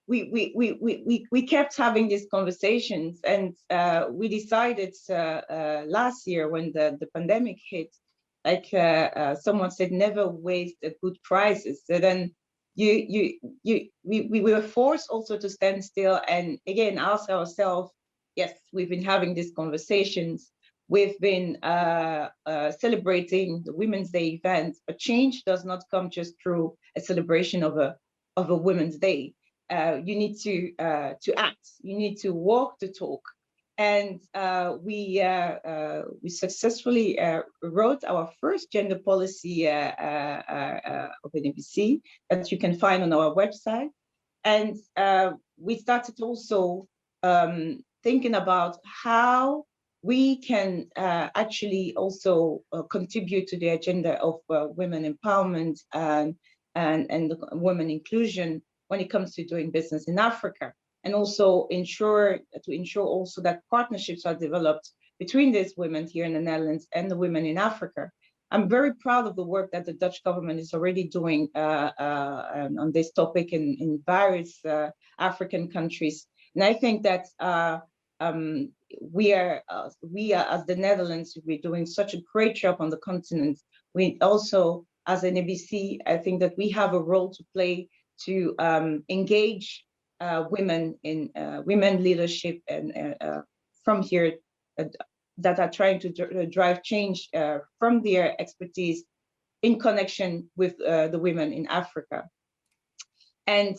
we kept having these conversations, and we decided last year when the pandemic hit, like someone said, never waste a good crisis. So then we were forced also to stand still and again ask ourselves, yes, we've been having these conversations, we've been celebrating the Women's Day event, but change does not come just through a celebration of a Women's Day. You need to act, you need to walk the talk. And we successfully wrote our first gender policy of NABC that you can find on our website. And we started also thinking about how we can actually also contribute to the agenda of women empowerment and women inclusion when it comes to doing business in Africa. And also ensure also that partnerships are developed between these women here in the Netherlands and the women in Africa. I'm very proud of the work that the Dutch government is already doing on this topic in various African countries. And I think that we are as the Netherlands, we're doing such a great job on the continent. We also, as an NABC, I think that we have a role to play to engage women in women leadership and from here that are trying to drive change from their expertise in connection with the women in Africa. And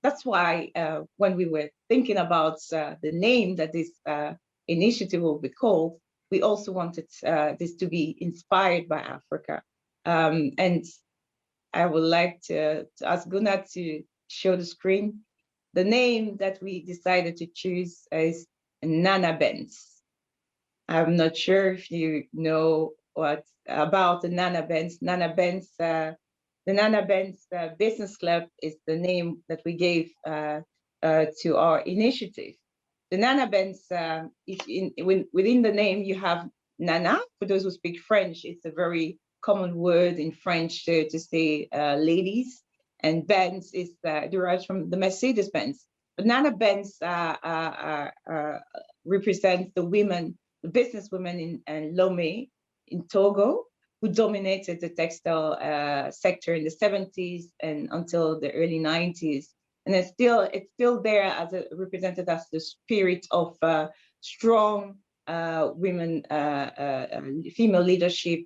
that's why when we were thinking about the name that this initiative will be called, we also wanted this to be inspired by Africa. And I would like to ask Guna to show the screen. The name that we decided to choose is Nana Benz. I'm not sure if you know what about the Nana Benz. Nana Benz, the Nana Benz Business Club is the name that we gave to our initiative. The Nana Benz, within the name you have Nana. For those who speak French, it's a very common word in French to say ladies. And Benz is derived from the Mercedes Benz. But Nana Benz represents the women, the business women in Lomé, in Togo, who dominated the textile sector in the 70s and until the early 90s. And it's still there as represented as the spirit of strong women, female leadership,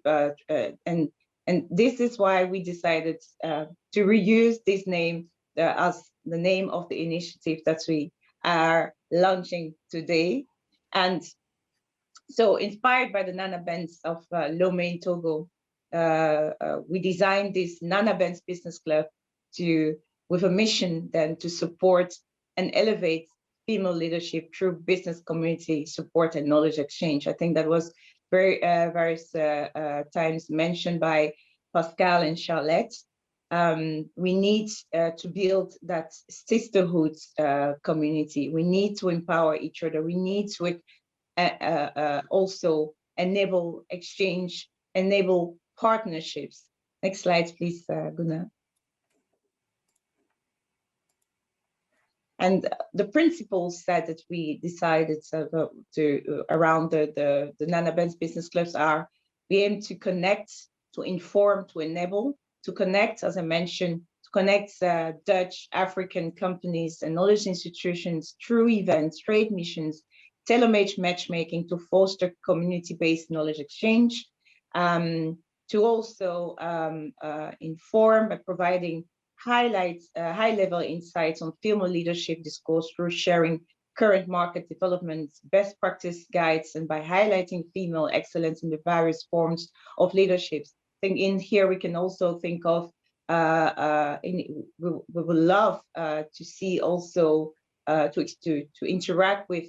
and this is why we decided to reuse this name as the name of the initiative that we are launching today. And so inspired by the Nana Benz of Lomé in Togo, we designed this Nana Benz Business Club with a mission then to support and elevate female leadership through business community support and knowledge exchange. I think that was various times mentioned by Pascalle and Charlette. We need to build that sisterhood community. We need to empower each other. We need to also enable exchange, enable partnerships. Next slide, please, Guna. And the principles that we decided around the Nana Benz business clubs are: we aim to connect, to inform, to enable, to connect, as I mentioned, to connect Dutch, African companies and knowledge institutions through events, trade missions, tailor-made matchmaking to foster community-based knowledge exchange, to also inform by providing high-level insights on female leadership discourse through sharing current market developments, best practice guides, and by highlighting female excellence in the various forms of leaderships. I think in here we can also think of, we would love to see also to interact with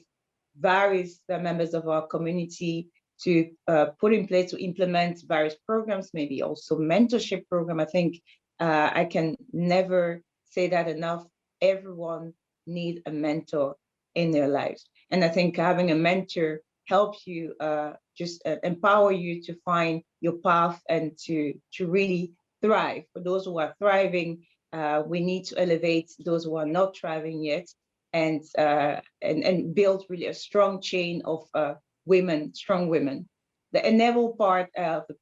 various members of our community, to put in place, to implement various programs, maybe also mentorship program. I think I can never say that enough. Everyone needs a mentor in their lives. And I think having a mentor helps you just empower you to find your path and to really thrive. For those who are thriving, we need to elevate those who are not thriving yet, and build really a strong chain of women, strong women. The enable part of the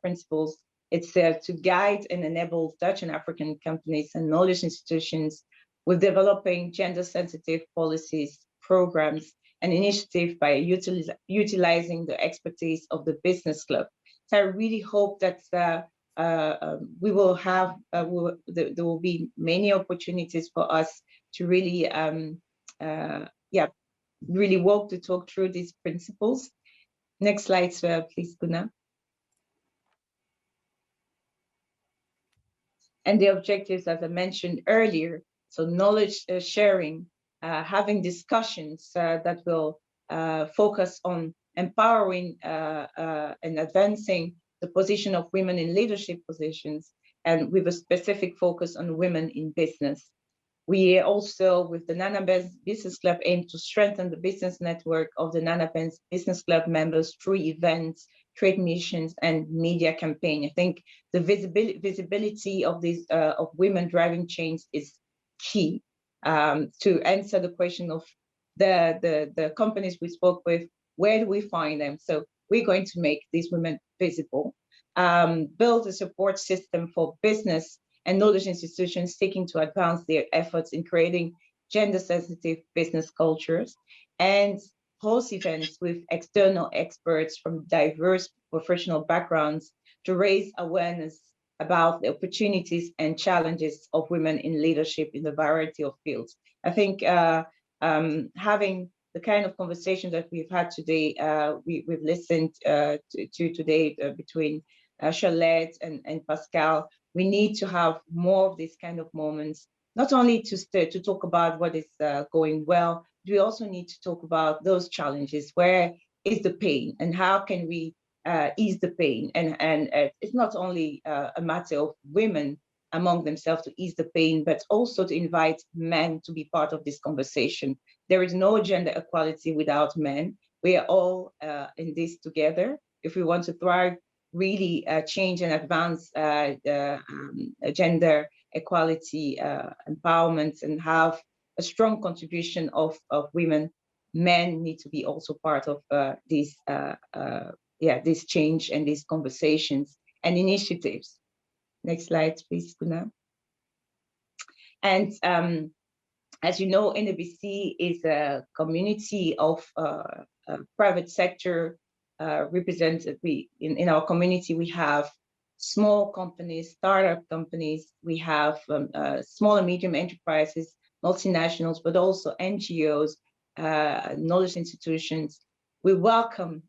principles, it's to guide and enable Dutch and African companies and knowledge institutions with developing gender-sensitive policies, programs, and initiatives by utilizing the expertise of the business club. So I really hope that we will have, there will be many opportunities for us to really, really walk the talk through these principles. Next slide, please, Guna. And the objectives, as I mentioned earlier, so knowledge sharing, having discussions that will focus on empowering and advancing the position of women in leadership positions, and with a specific focus on women in business. We also, with the Nana Benz Business Club, aim to strengthen the business network of the Nana Benz Business Club members through events, trade missions, and media campaign. I think the visibility of these of women driving change is key to answer the question of the companies we spoke with. Where do we find them? So we're going to make these women visible, build a support system for business and knowledge institutions seeking to advance their efforts in creating gender-sensitive business cultures, and host events with external experts from diverse professional backgrounds to raise awareness about the opportunities and challenges of women in leadership in a variety of fields. I think having the kind of conversation that we've had today, we've listened to today between Charlette and Pascalle. We need to have more of these kind of moments, not only to talk about what is going well, but we also need to talk about those challenges. Where is the pain, and how can we ease the pain? And it's not only a matter of women among themselves to ease the pain, but also to invite men to be part of this conversation. There is no gender equality without men. We are all in this together. If we want to thrive, really change and advance gender equality, empowerment, and have a strong contribution of women, men need to be also part of this change and these conversations and initiatives. Next slide, please, Guna. And as you know, NABC is a community of private sector represented. In our community, we have small companies, startup companies, we have small and medium enterprises, multinationals, but also NGOs, knowledge institutions. We welcome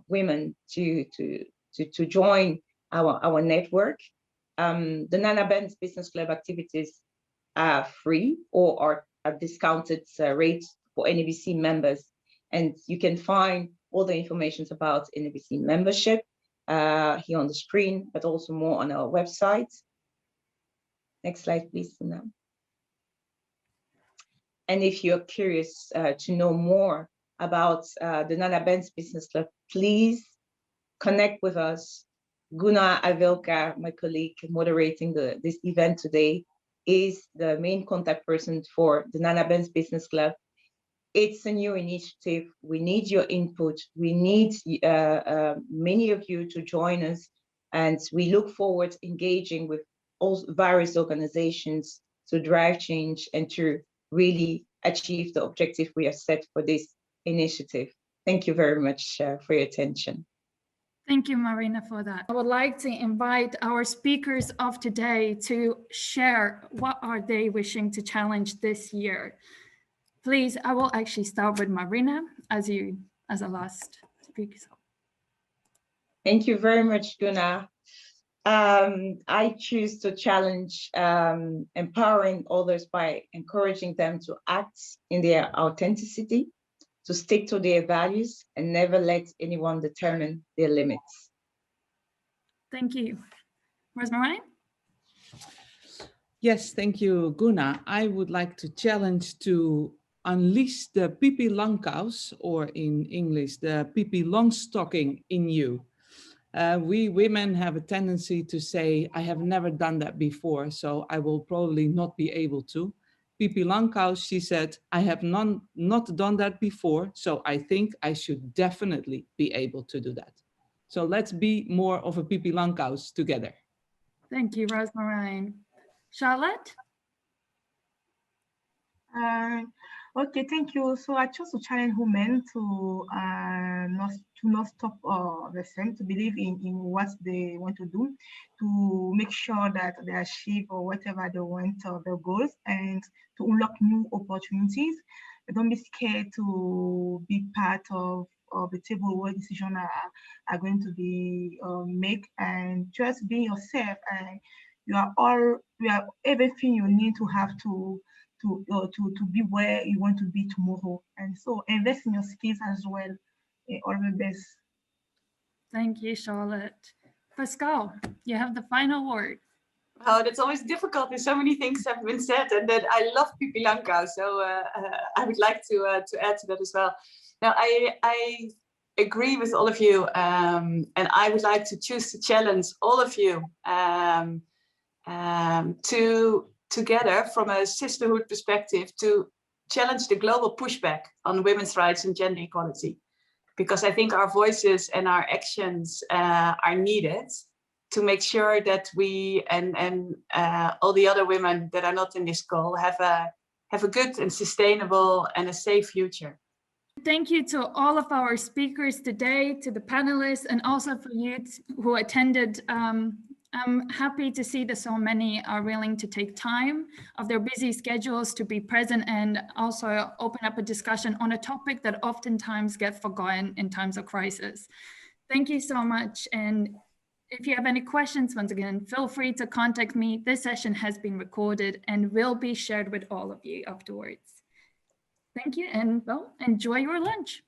women to join our network. The Nana Benz Business Club activities are free or are at discounted rates for NABC members. And you can find all the information about NABC membership here on the screen, but also more on our website. Next slide, please, Nana. And if you're curious to know more about the Nana Benz Business Club, please connect with us. Guna, Alvika, my colleague moderating this event today, is the main contact person for the Nana Benz Business Club. It's a new initiative. We need your input. We need many of you to join us. And we look forward to engaging with all various organizations to drive change and to really achieve the objective we have set for this initiative. Thank you very much for your attention. Thank you, Marina, for that. I would like to invite our speakers of today to share what are they wishing to challenge this year. Please, I will actually start with Marina as a last speaker. Thank you very much, Guna. I choose to challenge empowering others by encouraging them to act in their authenticity, to stick to their values, and never let anyone determine their limits. Thank you. Rosmarijn? Yes, thank you, Guna. I would like to challenge to unleash the pipi langkous, or in English, the pipi longstocking in you. We women have a tendency to say, I have never done that before, so I will probably not be able to. Pipi Langkous, she said, I have not done that before, so I think I should definitely be able to do that. So let's be more of a Pipi Langkous together. Thank you, Rosmarijn. Charlette? Okay, thank you. So I chose to challenge women to not stop themselves, to believe in what they want to do, to make sure that they achieve or whatever they want, their goals, and to unlock new opportunities. Don't be scared to be part of the table where decisions are going to be made, and just be yourself. And you are everything you need to have to be where you want to be tomorrow. And so invest in your skills as well. All the best. Thank you, Charlotte. Pascalle, you have the final word. Oh, that's always difficult. There's so many things have been said, and that I love Pipi Langkous, so I would like to add to that as well. Now, I agree with all of you, and I would like to choose to challenge all of you to together from a sisterhood perspective to challenge the global pushback on women's rights and gender equality, because I think our voices and our actions are needed to make sure that we and all the other women that are not in this call have a good and sustainable and a safe future. Thank you to all of our speakers today, to the panelists, and also for you who attended. I'm happy to see that so many are willing to take time of their busy schedules to be present and also open up a discussion on a topic that oftentimes gets forgotten in times of crisis. Thank you so much. And if you have any questions, once again, feel free to contact me. This session has been recorded and will be shared with all of you afterwards. Thank you, and well, enjoy your lunch.